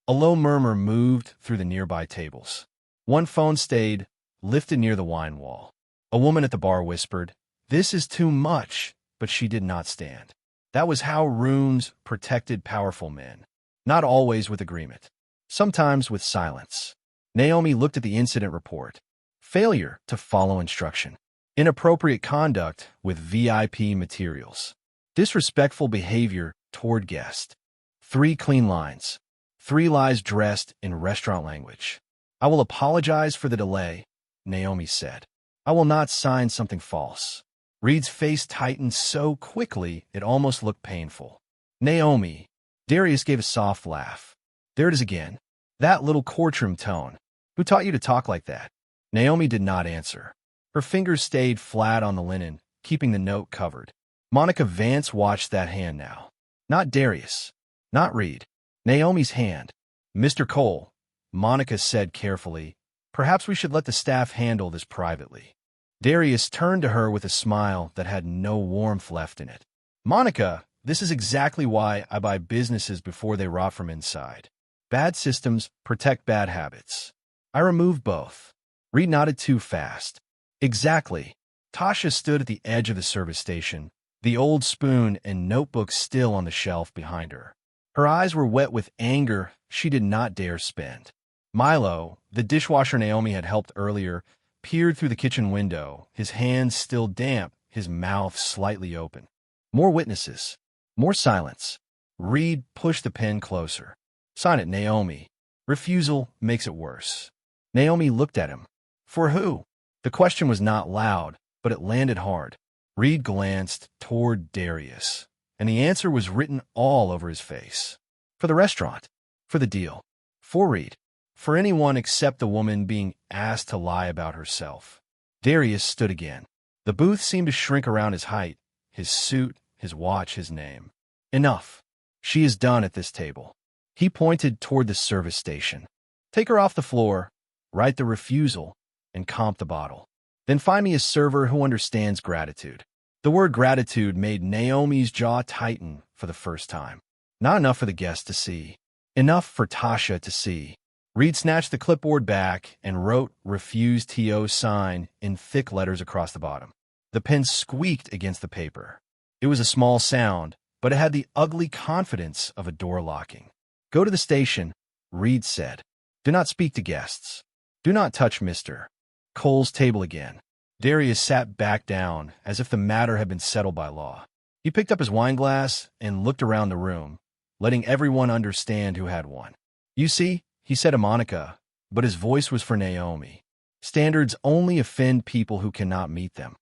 A low murmur moved through the nearby tables. One phone stayed, lifted near the wine wall. A woman at the bar whispered, "This is too much," but she did not stand. That was how runes protected powerful men. Not always with agreement. Sometimes with silence. Naomi looked at the incident report. Failure to follow instruction. Inappropriate conduct with VIP materials. Disrespectful behavior toward guest. 3 clean lines. 3 lies dressed in restaurant language. "I will apologize for the delay," Naomi said. "I will not sign something false." Reed's face tightened so quickly it almost looked painful. "Naomi." Darius gave a soft laugh. "There it is again. That little courtroom tone. Who taught you to talk like that?" Naomi did not answer. Her fingers stayed flat on the linen, keeping the note covered. Monica Vance watched that hand now. Not Darius. Not Reed. Naomi's hand. "Mr. Cole," Monica said carefully, "perhaps we should let the staff handle this privately." Darius turned to her with a smile that had no warmth left in it. "Monica, this is exactly why I buy businesses before they rot from inside. Bad systems protect bad habits. I remove both." Reed nodded too fast. "Exactly." Tasha stood at the edge of the service station, the old spoon and notebook still on the shelf behind her. Her eyes were wet with anger she did not dare spend. Milo, the dishwasher Naomi had helped earlier, peered through the kitchen window, his hands still damp, his mouth slightly open. More witnesses. More silence. Reed pushed the pen closer. "Sign it, Naomi. Refusal makes it worse." Naomi looked at him. For who? The question was not loud, but it landed hard. Reed glanced toward Darius, and the answer was written all over his face. For the restaurant. For the deal. For Reed. For anyone except the woman being asked to lie about herself. Darius stood again. The booth seemed to shrink around his height, his suit, his watch, his name. "Enough. She is done at this table." He pointed toward the service station. "Take her off the floor, write the refusal, and comp the bottle. Then find me a server who understands gratitude." The word gratitude made Naomi's jaw tighten for the first time. Not enough for the guest to see. Enough for Tasha to see. Reed snatched the clipboard back and wrote "Refuse TO sign" in thick letters across the bottom. The pen squeaked against the paper. It was a small sound, but it had the ugly confidence of a door locking. "Go to the station," Reed said. "Do not speak to guests. Do not touch Mr. Cole's table again." Darius sat back down, as if the matter had been settled by law. He picked up his wineglass and looked around the room, letting everyone understand who had one. "You see," he said to Monica, but his voice was for Naomi. "Standards only offend people who cannot meet them."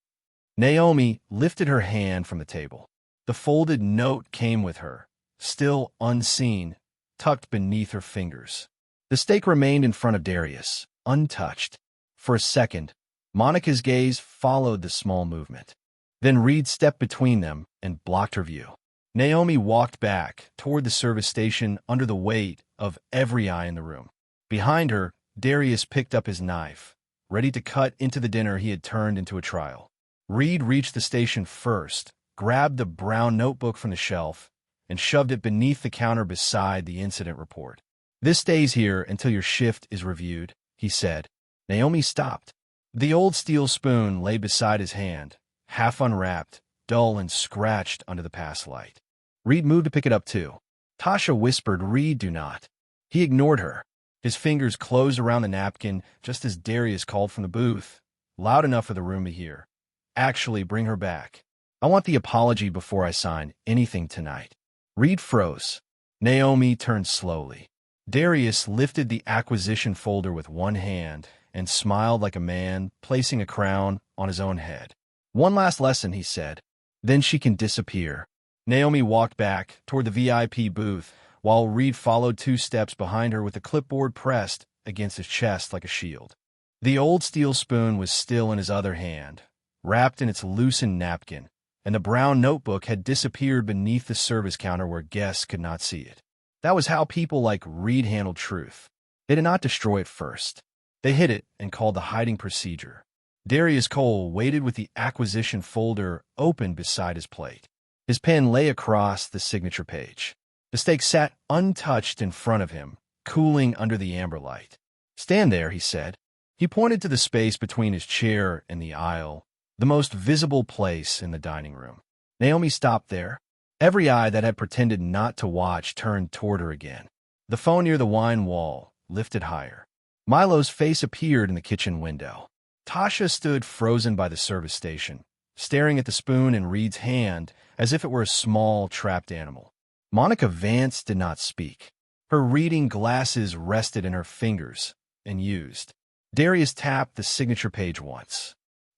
Naomi lifted her hand from the table. The folded note came with her, still unseen, tucked beneath her fingers. The steak remained in front of Darius, untouched. For a second, Monica's gaze followed the small movement. Then Reed stepped between them and blocked her view. Naomi walked back toward the service station under the weight of every eye in the room. Behind her, Darius picked up his knife, ready to cut into the dinner he had turned into a trial. Reed reached the station first, grabbed the brown notebook from the shelf, and shoved it beneath the counter beside the incident report. "This stays here until your shift is reviewed," he said. Naomi stopped. The old steel spoon lay beside his hand, half unwrapped, dull and scratched under the past light. Reed moved to pick it up too. Tasha whispered, "Reed, do not." He ignored her. His fingers closed around the napkin just as Darius called from the booth, loud enough for the room to hear. "Actually, bring her back. I want the apology before I sign anything tonight." Reed froze. Naomi turned slowly. Darius lifted the acquisition folder with one hand and smiled like a man placing a crown on his own head. "One last lesson," he said. "Then she can disappear." Naomi walked back toward the VIP booth, while Reed followed 2 steps behind her with the clipboard pressed against his chest like a shield. The old steel spoon was still in his other hand, wrapped in its loosened napkin, and the brown notebook had disappeared beneath the service counter where guests could not see it. That was how people like Reed handled truth. They did not destroy it first. They hid it and called the hiding procedure. Darius Cole waited with the acquisition folder open beside his plate. His pen lay across the signature page. The steak sat untouched in front of him, cooling under the amber light. "Stand there," he said. He pointed to the space between his chair and the aisle, the most visible place in the dining room. Naomi stopped there. Every eye that had pretended not to watch turned toward her again. The phone near the wine wall lifted higher. Milo's face appeared in the kitchen window. Tasha stood frozen by the service station, staring at the spoon in Reed's hand as if it were a small, trapped animal. Monica Vance did not speak. Her reading glasses rested in her fingers and used. Darius tapped the signature page once.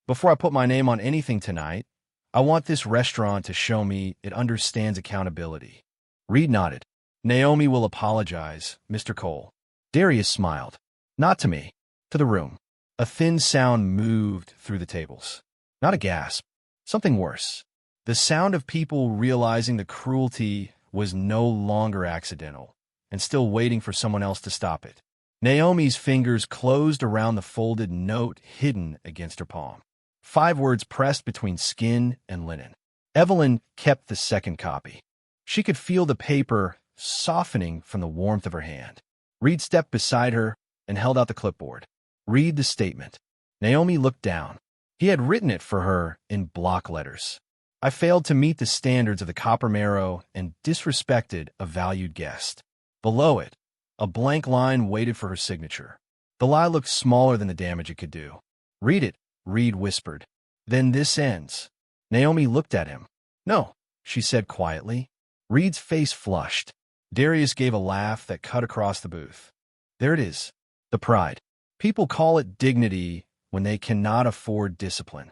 "Before I put my name on anything tonight, I want this restaurant to show me it understands accountability." Reed nodded. "Naomi will apologize, Mr. Cole." Darius smiled. "Not to me, to the room." A thin sound moved through the tables. Not a gasp. Something worse. The sound of people realizing the cruelty was no longer accidental and still waiting for someone else to stop it. Naomi's fingers closed around the folded note hidden against her palm. 5 words pressed between skin and linen. Evelyn kept the second copy. She could feel the paper softening from the warmth of her hand. Reed stepped beside her and held out the clipboard. "Read the statement." Naomi looked down. He had written it for her in block letters. "I failed to meet the standards of the Copper Marrow and disrespected a valued guest." Below it, a blank line waited for her signature. The lie looked smaller than the damage it could do. "Read it," Reed whispered. "Then this ends." Naomi looked at him. "No," she said quietly. Reed's face flushed. Darius gave a laugh that cut across the booth. "There it is. The pride. People call it dignity when they cannot afford discipline."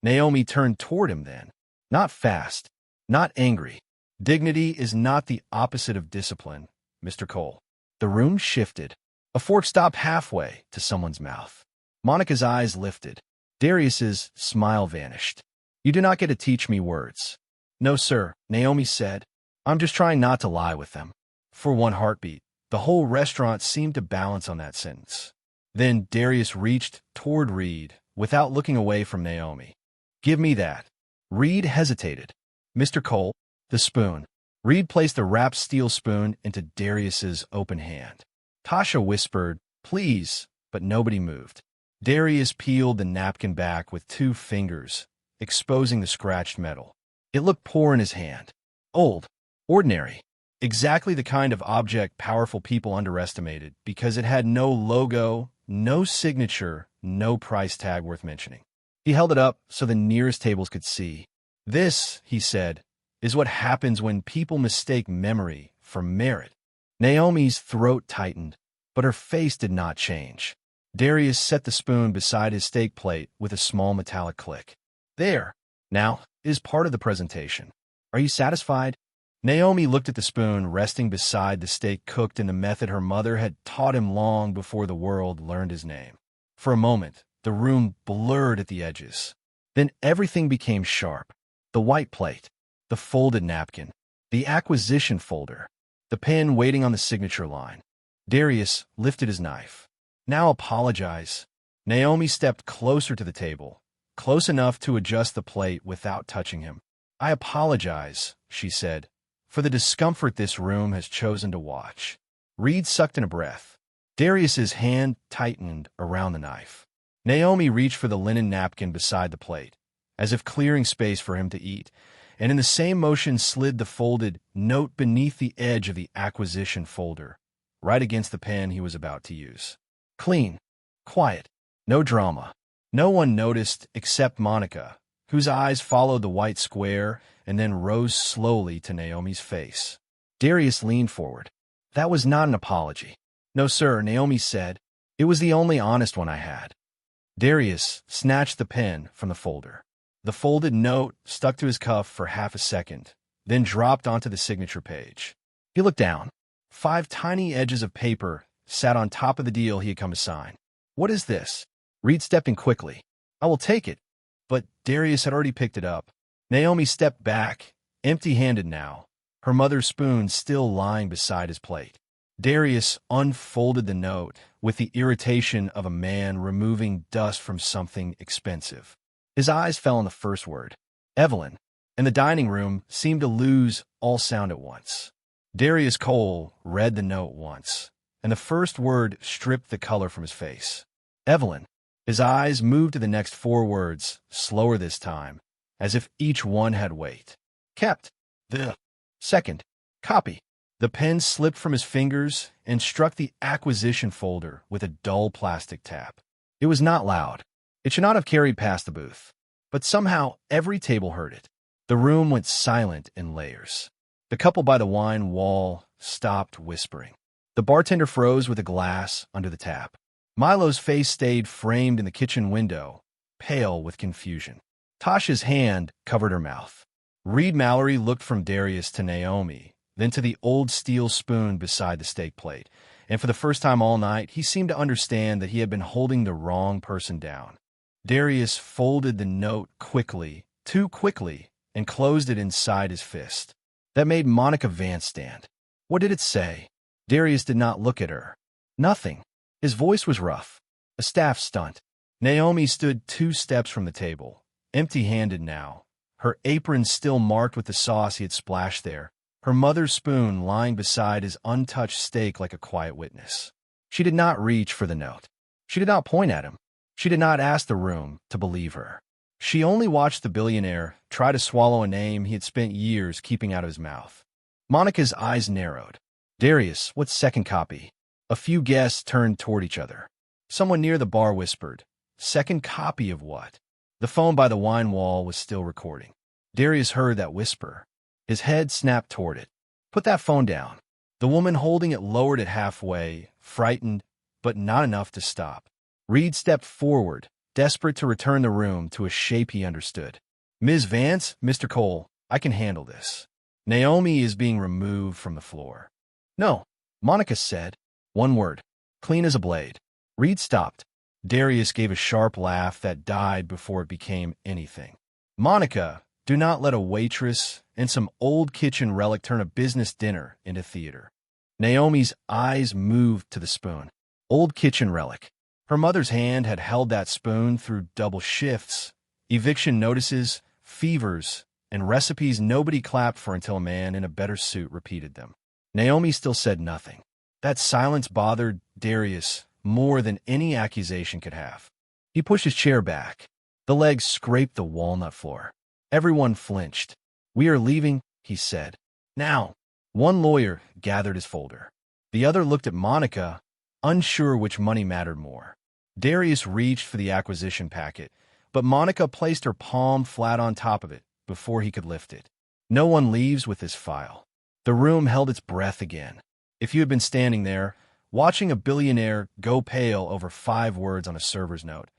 Naomi turned toward him then. Not fast, not angry. "Dignity is not the opposite of discipline, Mr. Cole." The room shifted. A fork stopped halfway to someone's mouth. Monica's eyes lifted. Darius's smile vanished. "You do not get to teach me words." "No, sir," Naomi said. "I'm just trying not to lie with them." For one heartbeat, the whole restaurant seemed to balance on that sentence. Then Darius reached toward Reed without looking away from Naomi. "Give me that." Reed hesitated. "Mr. Cole." The spoon. Reed placed the wrapped steel spoon into Darius's open hand. Tasha whispered, "Please," but nobody moved. Darius peeled the napkin back with 2 fingers, exposing the scratched metal. It looked poor in his hand. Old. Ordinary. Exactly the kind of object powerful people underestimated because it had no logo, no signature, no price tag worth mentioning. He held it up so the nearest tables could see. "This," he said, "is what happens when people mistake memory for merit." Naomi's throat tightened, but her face did not change. Darius set the spoon beside his steak plate with a small metallic click. "There. Now is part of the presentation. Are you satisfied?" Naomi looked at the spoon resting beside the steak cooked in the method her mother had taught him long before the world learned his name. For a moment, the room blurred at the edges. Then everything became sharp. The white plate, the folded napkin, The acquisition folder. The pen waiting on the signature line. Darius lifted his knife. Now apologize. Naomi stepped closer to the table, close enough to adjust the plate without touching him. I apologize, she said, for the discomfort this room has chosen to watch. Reed sucked in a breath. Darius's hand tightened around the knife. Naomi reached for the linen napkin beside the plate, as if clearing space for him to eat, and in the same motion slid the folded note beneath the edge of the acquisition folder, right against the pen he was about to use. Clean. Quiet. No drama. No one noticed except Monica, whose eyes followed the white square and then rose slowly to Naomi's face. Darius leaned forward. That was not an apology. No, sir, Naomi said. It was the only honest one I had. Darius snatched the pen from the folder. The folded note stuck to his cuff for half a second, then dropped onto the signature page. He looked down. 5 tiny edges of paper sat on top of the deal he had come to sign. What is this? Reed stepped in quickly. I will take it. But Darius had already picked it up. Naomi stepped back, empty-handed now, her mother's spoon still lying beside his plate. Darius unfolded the note with the irritation of a man removing dust from something expensive. His eyes fell on the first word, Evelyn, and the dining room seemed to lose all sound at once. Darius Cole read the note once, and the first word stripped the color from his face. Evelyn. His eyes moved to the next 4 words, slower this time, as if each one had weight. Kept. The second. Copy. The pen slipped from his fingers and struck the acquisition folder with a dull plastic tap. It was not loud. It should not have carried past the booth. But somehow every table heard it. The room went silent in layers. The couple by the wine wall stopped whispering. The bartender froze with a glass under the tap. Milo's face stayed framed in the kitchen window, pale with confusion. Tasha's hand covered her mouth. Reed Mallory looked from Darius to Naomi, then to the old steel spoon beside the steak plate, and for the first time all night, he seemed to understand that he had been holding the wrong person down. Darius folded the note quickly, too quickly, and closed it inside his fist. That made Monica Vance stand. What did it say? Darius did not look at her. Nothing. His voice was rough, a staff stunt. Naomi stood 2 steps from the table, empty-handed now, her apron still marked with the sauce he had splashed there, her mother's spoon lying beside his untouched steak like a quiet witness. She did not reach for the note. She did not point at him. She did not ask the room to believe her. She only watched the billionaire try to swallow a name he had spent years keeping out of his mouth. Monica's eyes narrowed. Darius, what second copy? A few guests turned toward each other. Someone near the bar whispered, second copy of what? The phone by the wine wall was still recording. Darius heard that whisper. His head snapped toward it. Put that phone down. The woman holding it lowered it halfway, frightened, but not enough to stop. Reed stepped forward, desperate to return the room to a shape he understood. Ms. Vance, Mr. Cole, I can handle this. Naomi is being removed from the floor. No, Monica said. One word. Clean as a blade. Reed stopped. Darius gave a sharp laugh that died before it became anything. Monica, do not let a waitress and some old kitchen relic turn a business dinner into theater. Naomi's eyes moved to the spoon. Old kitchen relic. Her mother's hand had held that spoon through double shifts, eviction notices, fevers, and recipes nobody clapped for until a man in a better suit repeated them. Naomi still said nothing. That silence bothered Darius more than any accusation could have. He pushed his chair back. The legs scraped the walnut floor. Everyone flinched. We are leaving, he said. Now. One lawyer gathered his folder. The other looked at Monica, unsure which money mattered more. Darius reached for the acquisition packet, but Monica placed her palm flat on top of it before he could lift it. No one leaves with this file. The room held its breath again. If you had been standing there, watching a billionaire go pale over 5 words on a server's note,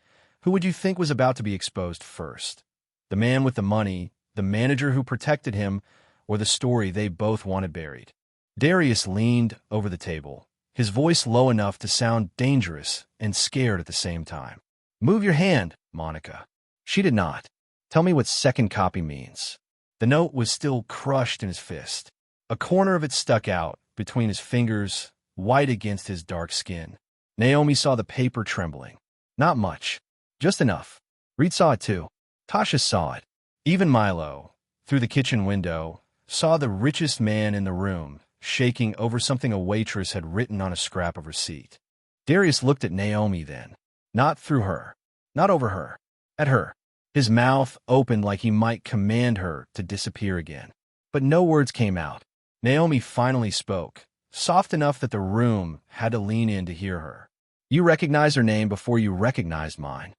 who would you think was about to be exposed first? The man with the money, the manager who protected him, or the story they both wanted buried? Darius leaned over the table, his voice low enough to sound dangerous and scared at the same time. Move your hand, Monica. She did not. Tell me what second copy means. The note was still crushed in his fist. A corner of it stuck out between his fingers, white against his dark skin. Naomi saw the paper trembling. Not much. Just enough. Reed saw it too. Tasha saw it. Even Milo, through the kitchen window, saw the richest man in the room, shaking over something a waitress had written on a scrap of receipt. Darius looked at Naomi then. Not through her. Not over her. At her. His mouth opened like he might command her to disappear again. But no words came out. Naomi finally spoke, soft enough that the room had to lean in to hear her. You recognized her name before you recognized mine.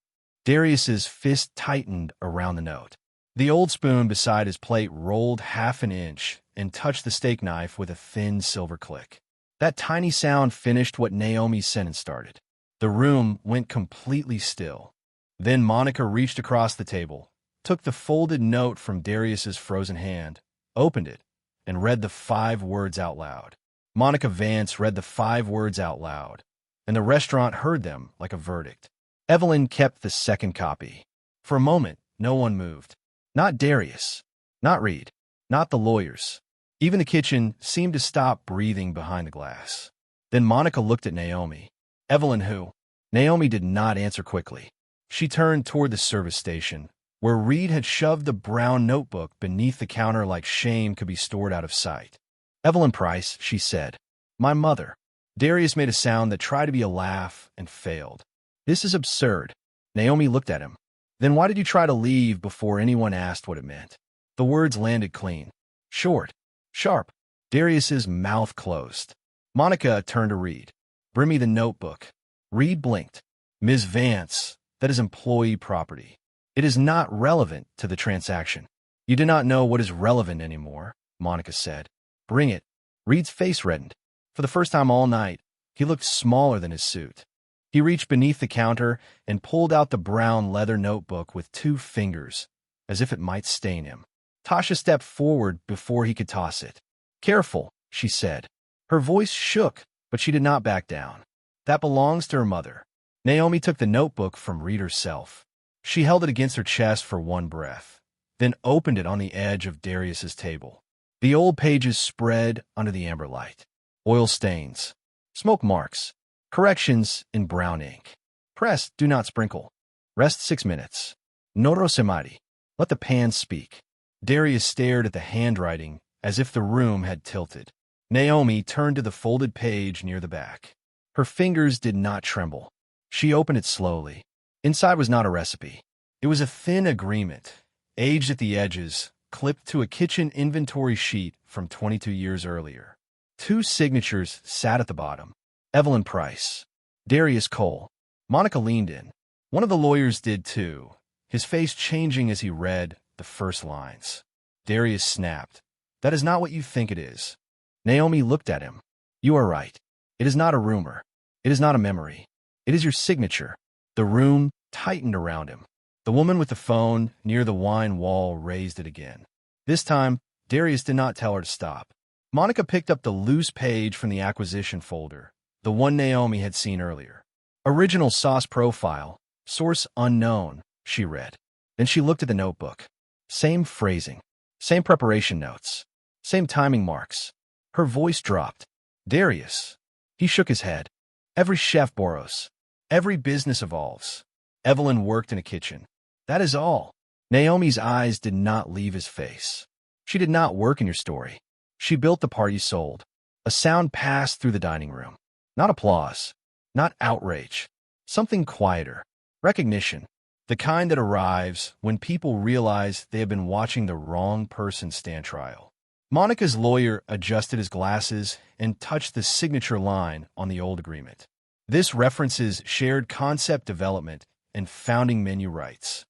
Darius's fist tightened around the note. The old spoon beside his plate rolled half an inch and touched the steak knife with a thin silver click. That tiny sound finished what Naomi's sentence started. The room went completely still. Then Monica reached across the table, took the folded note from Darius's frozen hand, opened it, and read the 5 words out loud. Monica Vance read the 5 words out loud, and the restaurant heard them like a verdict. Evelyn kept the second copy. For a moment, no one moved. Not Darius. Not Reed. Not the lawyers. Even the kitchen seemed to stop breathing behind the glass. Then Monica looked at Naomi. Evelyn who? Naomi did not answer quickly. She turned toward the service station, where Reed had shoved the brown notebook beneath the counter like shame could be stored out of sight. Evelyn Price, she said. My mother. Darius made a sound that tried to be a laugh and failed. This is absurd. Naomi looked at him. Then why did you try to leave before anyone asked what it meant? The words landed clean. Short. Sharp. Darius's mouth closed. Monica turned to Reed. Bring me the notebook. Reed blinked. Ms. Vance, that is employee property. It is not relevant to the transaction. You do not know what is relevant anymore, Monica said. Bring it. Reed's face reddened. For the first time all night, he looked smaller than his suit. He reached beneath the counter and pulled out the brown leather notebook with 2 fingers, as if it might stain him. Tasha stepped forward before he could toss it. Careful, she said. Her voice shook, but she did not back down. That belongs to her mother. Naomi took the notebook from Reed herself. She held it against her chest for one breath, then opened it on the edge of Darius's table. The old pages spread under the amber light. Oil stains. Smoke marks. Corrections in brown ink. Press, do not sprinkle. Rest 6 minutes. Noro semari. Let the pan speak. Darius stared at the handwriting as if the room had tilted. Naomi turned to the folded page near the back. Her fingers did not tremble. She opened it slowly. Inside was not a recipe. It was a thin agreement, aged at the edges, clipped to a kitchen inventory sheet from 22 years earlier. 2 signatures sat at the bottom. Evelyn Price. Darius Cole. Monica leaned in. One of the lawyers did too, his face changing as he read the first lines. Darius snapped. That is not what you think it is. Naomi looked at him. You are right. It is not a rumor. It is not a memory. It is your signature. The room tightened around him. The woman with the phone near the wine wall raised it again. This time, Darius did not tell her to stop. Monica picked up the loose page from the acquisition folder, the one Naomi had seen earlier. Original sauce profile, source unknown, she read. Then she looked at the notebook. Same phrasing, same preparation notes, same timing marks. Her voice dropped. Darius. He shook his head. Every chef borrows. Every business evolves. Evelyn worked in a kitchen. That is all. Naomi's eyes did not leave his face. She did not work in your story. She built the part you sold. A sound passed through the dining room. Not applause. Not outrage. Something quieter. Recognition. The kind that arrives when people realize they have been watching the wrong person stand trial. Monica's lawyer adjusted his glasses and touched the signature line on the old agreement. This references shared concept development and founding menu rights.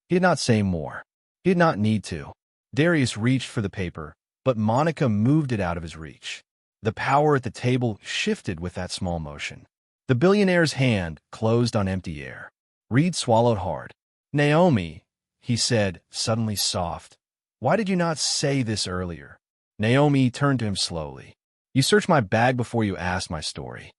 He did not say more. He did not need to. Darius reached for the paper, but Monica moved it out of his reach. The power at the table shifted with that small motion. The billionaire's hand closed on empty air. Reed swallowed hard. Naomi, he said, suddenly soft. Why did you not say this earlier? Naomi turned to him slowly. You searched my bag before you asked my story.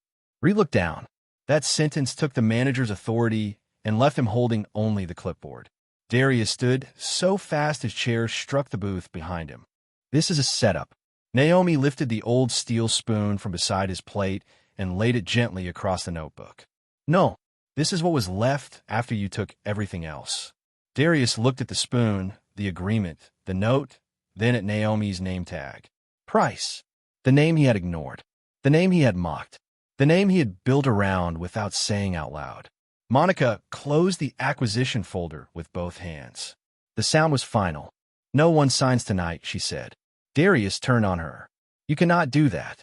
Reed looked down. That sentence took the manager's authority and left him holding only the clipboard. Darius stood so fast his chair struck the booth behind him. This is a setup. Naomi lifted the old steel spoon from beside his plate and laid it gently across the notebook. No, this is what was left after you took everything else. Darius looked at the spoon, the agreement, the note, then at Naomi's name tag. Price. The name he had ignored. The name he had mocked. The name he had built around without saying out loud. Monica closed the acquisition folder with both hands. The sound was final. No one signs tonight, she said. Darius turned on her. You cannot do that.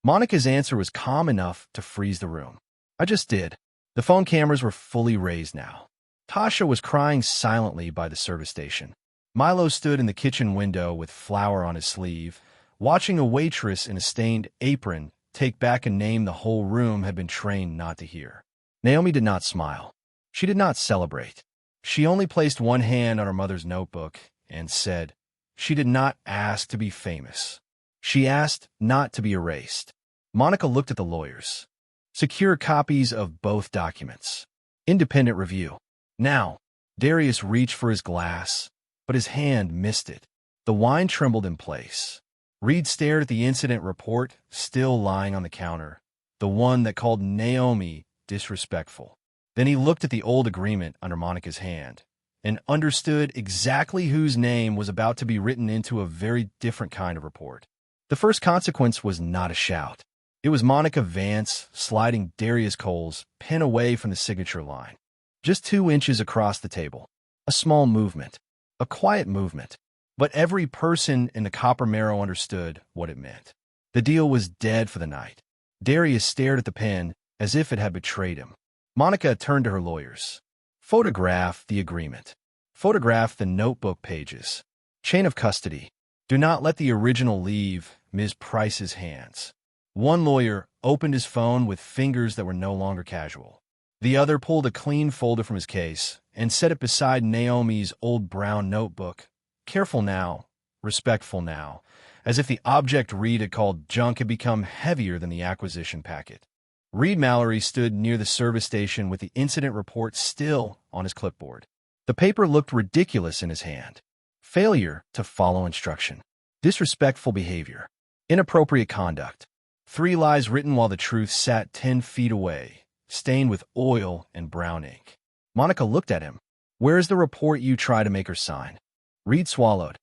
Monica's answer was calm enough to freeze the room. I just did. The phone cameras were fully raised now. Tasha was crying silently by the service station. Milo stood in the kitchen window with flour on his sleeve, watching a waitress in a stained apron take back a name the whole room had been trained not to hear. Naomi did not smile. She did not celebrate. She only placed one hand on her mother's notebook and said, she did not ask to be famous. She asked not to be erased. Monica looked at the lawyers. Secure copies of both documents. Independent review. Now, Darius reached for his glass, but his hand missed it. The wine trembled in place. Reed stared at the incident report, still lying on the counter, the one that called Naomi disrespectful. Then he looked at the old agreement under Monica's hand and understood exactly whose name was about to be written into a very different kind of report. The first consequence was not a shout. It was Monica Vance sliding Darius Cole's pen away from the signature line, just 2 inches across the table. A small movement, a quiet movement, but every person in the Copper Marrow understood what it meant. The deal was dead for the night. Darius stared at the pen as if it had betrayed him. Monica turned to her lawyers. Photograph the agreement. Photograph the notebook pages. Chain of custody. Do not let the original leave Ms. Price's hands. One lawyer opened his phone with fingers that were no longer casual. The other pulled a clean folder from his case and set it beside Naomi's old brown notebook. Careful now, respectful now, as if the object Reed had called junk had become heavier than the acquisition packet. Reed Mallory stood near the service station with the incident report still on his clipboard. The paper looked ridiculous in his hand. Failure to follow instruction. Disrespectful behavior. Inappropriate conduct. 3 lies written while the truth sat 10 feet away, stained with oil and brown ink. Monica looked at him. Where is the report you tried to make her sign? Reed swallowed.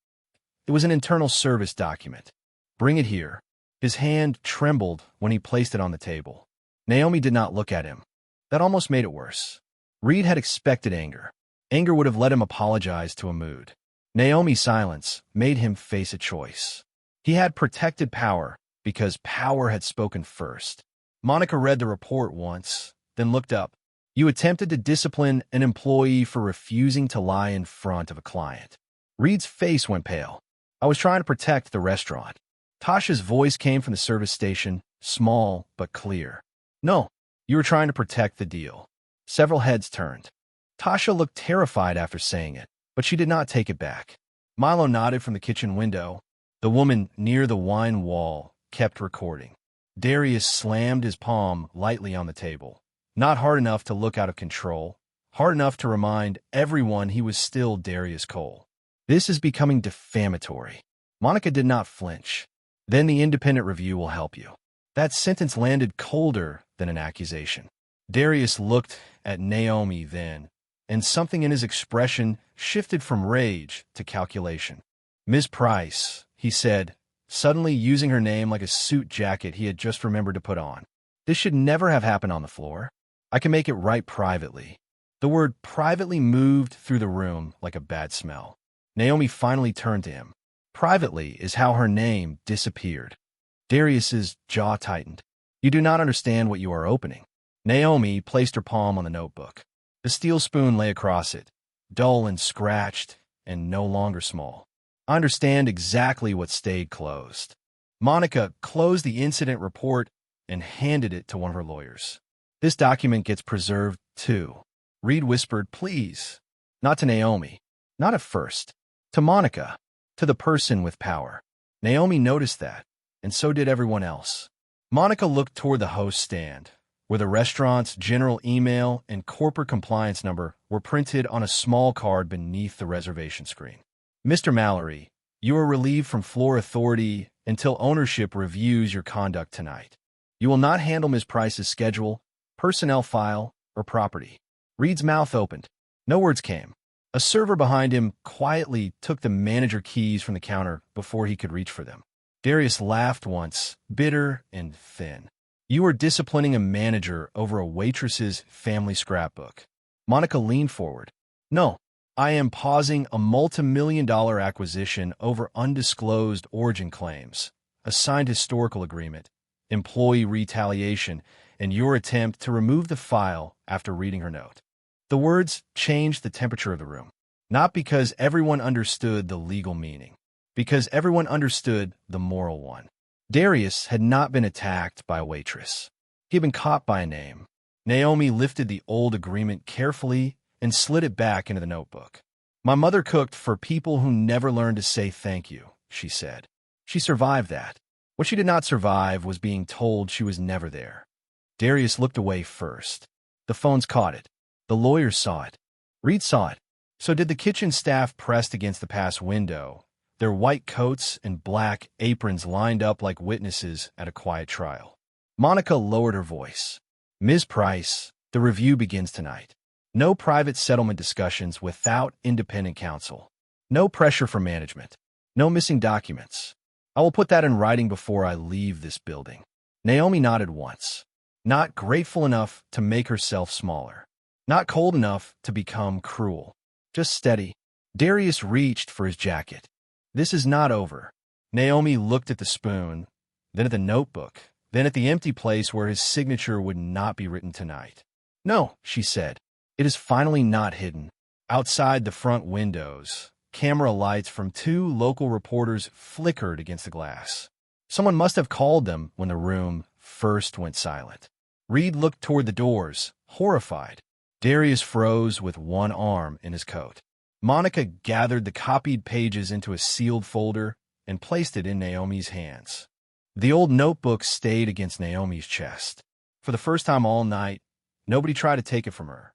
It was an internal service document. Bring it here. His hand trembled when he placed it on the table. Naomi did not look at him. That almost made it worse. Reed had expected anger. Anger would have let him apologize to a mood. Naomi's silence made him face a choice. He had protected power because power had spoken first. Monica read the report once, then looked up. You attempted to discipline an employee for refusing to lie in front of a client. Reed's face went pale. I was trying to protect the restaurant. Tasha's voice came from the service station, small but clear. No, you were trying to protect the deal. Several heads turned. Tasha looked terrified after saying it, but she did not take it back. Milo nodded from the kitchen window. The woman near the wine wall kept recording. Darius slammed his palm lightly on the table. Not hard enough to look out of control, hard enough to remind everyone he was still Darius Cole. This is becoming defamatory. Monica did not flinch. Then the independent review will help you. That sentence landed colder than an accusation. Darius looked at Naomi then, and something in his expression shifted from rage to calculation. Ms. Price, he said, suddenly using her name like a suit jacket he had just remembered to put on. This should never have happened on the floor. I can make it right privately. The word privately moved through the room like a bad smell. Naomi finally turned to him. Privately is how her name disappeared. Darius's jaw tightened. You do not understand what you are opening. Naomi placed her palm on the notebook. The steel spoon lay across it, dull and scratched, and no longer small. I understand exactly what stayed closed. Monica closed the incident report and handed it to one of her lawyers. This document gets preserved, too. Reed whispered, please. Not to Naomi. Not at first. To Monica. To the person with power. Naomi noticed that, and so did everyone else. Monica looked toward the host stand, where the restaurant's general email and corporate compliance number were printed on a small card beneath the reservation screen. Mr. Mallory, You are relieved from floor authority until ownership reviews your conduct tonight. You will not handle Ms. Price's schedule, personnel file, or property. Reed's mouth opened. No words came. A server behind him quietly took the manager keys from the counter before he could reach for them. Darius laughed once, bitter and thin. You are disciplining a manager over a waitress's family scrapbook. Monica leaned forward. No, I am pausing a multi-million-dollar acquisition over undisclosed origin claims, a signed historical agreement, employee retaliation, and your attempt to remove the file after reading her note. The words changed the temperature of the room, not because everyone understood the legal meaning, because everyone understood the moral one. Darius had not been attacked by a waitress. He had been caught by a name. Naomi lifted the old agreement carefully and slid it back into the notebook. My mother cooked for people who never learned to say thank you, she said. She survived that. What she did not survive was being told she was never there. Darius looked away first. The phones caught it. The lawyers saw it. Reed saw it. So did the kitchen staff pressed against the past window, their white coats and black aprons lined up like witnesses at a quiet trial. Monica lowered her voice. Ms. Price, the review begins tonight. No private settlement discussions without independent counsel. No pressure from management. No missing documents. I will put that in writing before I leave this building. Naomi nodded once. Not grateful enough to make herself smaller. Not cold enough to become cruel. Just steady. Darius reached for his jacket. This is not over. Naomi looked at the spoon, then at the notebook, then at the empty place where his signature would not be written tonight. No, she said. It is finally not hidden. Outside the front windows, camera lights from 2 local reporters flickered against the glass. Someone must have called them when the room first went silent. Reed looked toward the doors, horrified. Darius froze with one arm in his coat. Monica gathered the copied pages into a sealed folder and placed it in Naomi's hands. The old notebook stayed against Naomi's chest. For the first time all night, nobody tried to take it from her.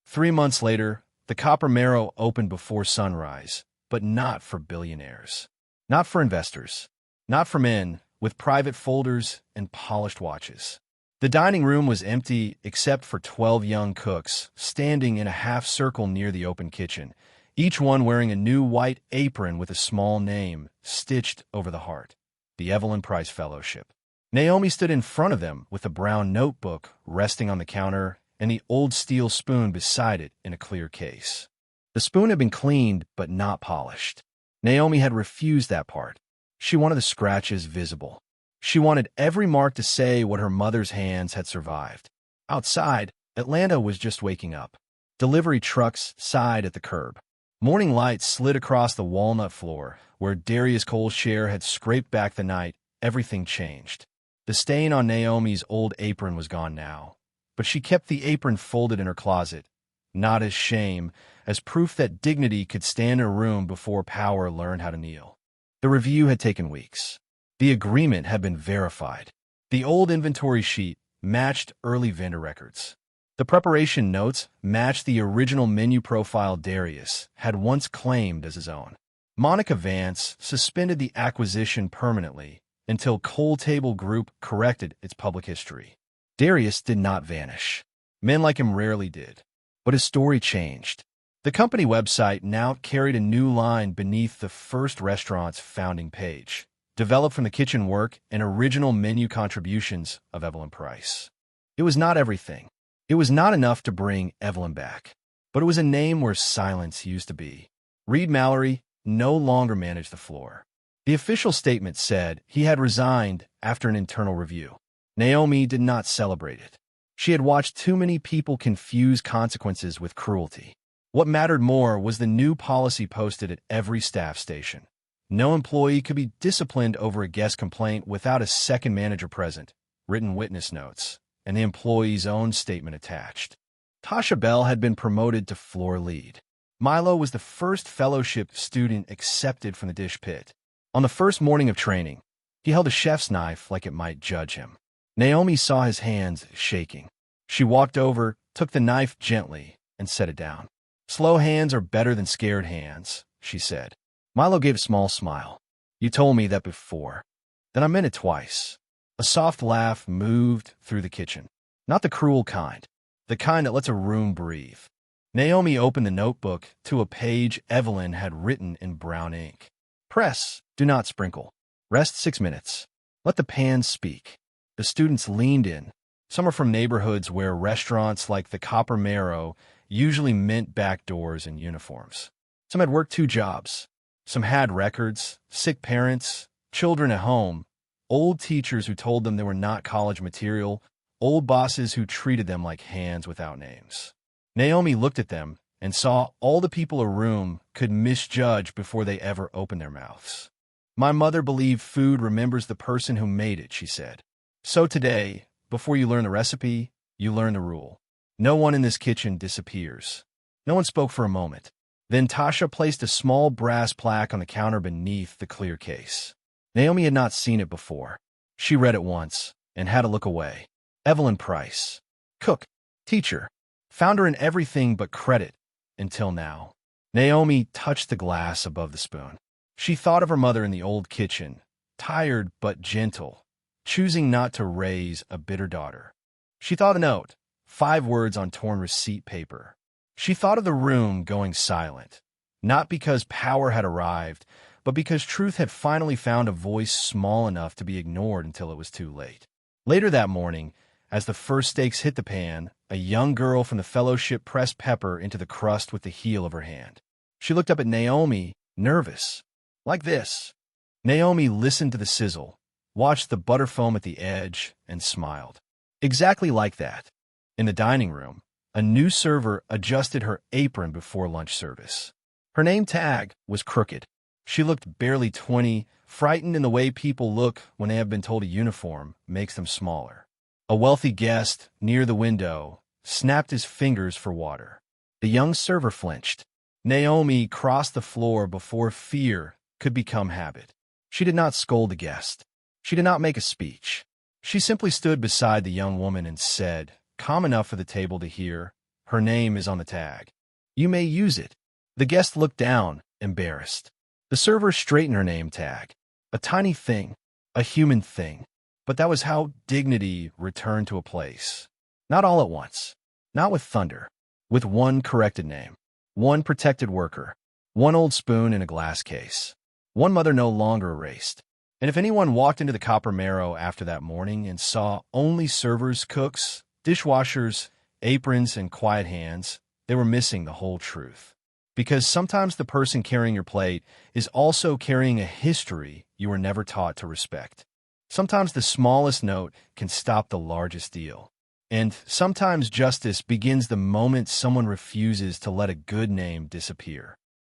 3 months later, the Copper Marrow opened before sunrise, but not for billionaires. Not for investors. Not for men with private folders and polished watches. The dining room was empty except for 12 young cooks standing in a half-circle near the open kitchen, each one wearing a new white apron with a small name stitched over the heart, the Evelyn Price Fellowship. Naomi stood in front of them with a brown notebook resting on the counter and the old steel spoon beside it in a clear case. The spoon had been cleaned but not polished. Naomi had refused that part. She wanted the scratches visible. She wanted every mark to say what her mother's hands had survived. Outside, Atlanta was just waking up. Delivery trucks sighed at the curb. Morning light slid across the walnut floor, where Darius Cole's share had scraped back the night. Everything changed. The stain on Naomi's old apron was gone now, but she kept the apron folded in her closet, not as shame, as proof that dignity could stand in a room before power learned how to kneel. The review had taken weeks. The agreement had been verified. The old inventory sheet matched early vendor records. The preparation notes matched the original menu profile Darius had once claimed as his own. Monica Vance suspended the acquisition permanently until Coal Table Group corrected its public history. Darius did not vanish. Men like him rarely did. But his story changed. The company website now carried a new line beneath the first restaurant's founding page, developed from the kitchen work and original menu contributions of Evelyn Price. It was not everything. It was not enough to bring Evelyn back, but it was a name where silence used to be. Reed Mallory no longer managed the floor. The official statement said he had resigned after an internal review. Naomi did not celebrate it. She had watched too many people confuse consequences with cruelty. What mattered more was the new policy posted at every staff station. No employee could be disciplined over a guest complaint without a second manager present, written witness notes, and the employee's own statement attached. Tasha Bell had been promoted to floor lead. Milo was the first fellowship student accepted from the dish pit. On the first morning of training, he held a chef's knife like it might judge him. Naomi saw his hands shaking. She walked over, took the knife gently, and set it down. Slow hands are better than scared hands, she said. Milo gave a small smile. You told me that before. Then I meant it twice. A soft laugh moved through the kitchen. Not the cruel kind. The kind that lets a room breathe. Naomi opened the notebook to a page Evelyn had written in brown ink. Press, do not sprinkle. Rest 6 minutes. Let the pans speak. The students leaned in. Some are from neighborhoods where restaurants like the Copper Marrow usually meant back doors and uniforms. Some had worked 2 jobs. Some had records, sick parents, children at home, old teachers who told them they were not college material, old bosses who treated them like hands without names. Naomi looked at them and saw all the people a room could misjudge before they ever opened their mouths. My mother believed food remembers the person who made it, she said. So today, before you learn the recipe, you learn the rule. No one in this kitchen disappears. No one spoke for a moment. Then Tasha placed a small brass plaque on the counter beneath the clear case. Naomi had not seen it before. She read it once and had to look away. Evelyn Price. Cook. Teacher. Founder in everything but credit, until now. Naomi touched the glass above the spoon. She thought of her mother in the old kitchen, tired but gentle, choosing not to raise a bitter daughter. She thought of a note, 5 words on torn receipt paper. She thought of the room going silent, not because power had arrived, but because truth had finally found a voice small enough to be ignored until it was too late. Later that morning, as the first steaks hit the pan, a young girl from the fellowship pressed pepper into the crust with the heel of her hand. She looked up at Naomi, nervous. Like this. Naomi listened to the sizzle, watched the butter foam at the edge, and smiled. Exactly like that. In the dining room, a new server adjusted her apron before lunch service. Her name tag was crooked. She looked barely 20, frightened in the way people look when they have been told a uniform makes them smaller. A wealthy guest, near the window, snapped his fingers for water. The young server flinched. Naomi crossed the floor before fear could become habit. She did not scold the guest. She did not make a speech. She simply stood beside the young woman and said, calm enough for the table to hear, her name is on the tag. You may use it. The guest looked down, embarrassed. The server straightened her name tag. A tiny thing, a human thing. But that was how dignity returned to a place. Not all at once. Not with thunder. With one corrected name. One protected worker. One old spoon in a glass case. One mother no longer erased. And if anyone walked into the Copper Marrow after that morning and saw only servers, cooks, dishwashers, aprons, and quiet hands, they were missing the whole truth. Because sometimes the person carrying your plate is also carrying a history you were never taught to respect. Sometimes the smallest note can stop the largest deal. And sometimes justice begins the moment someone refuses to let a good name disappear.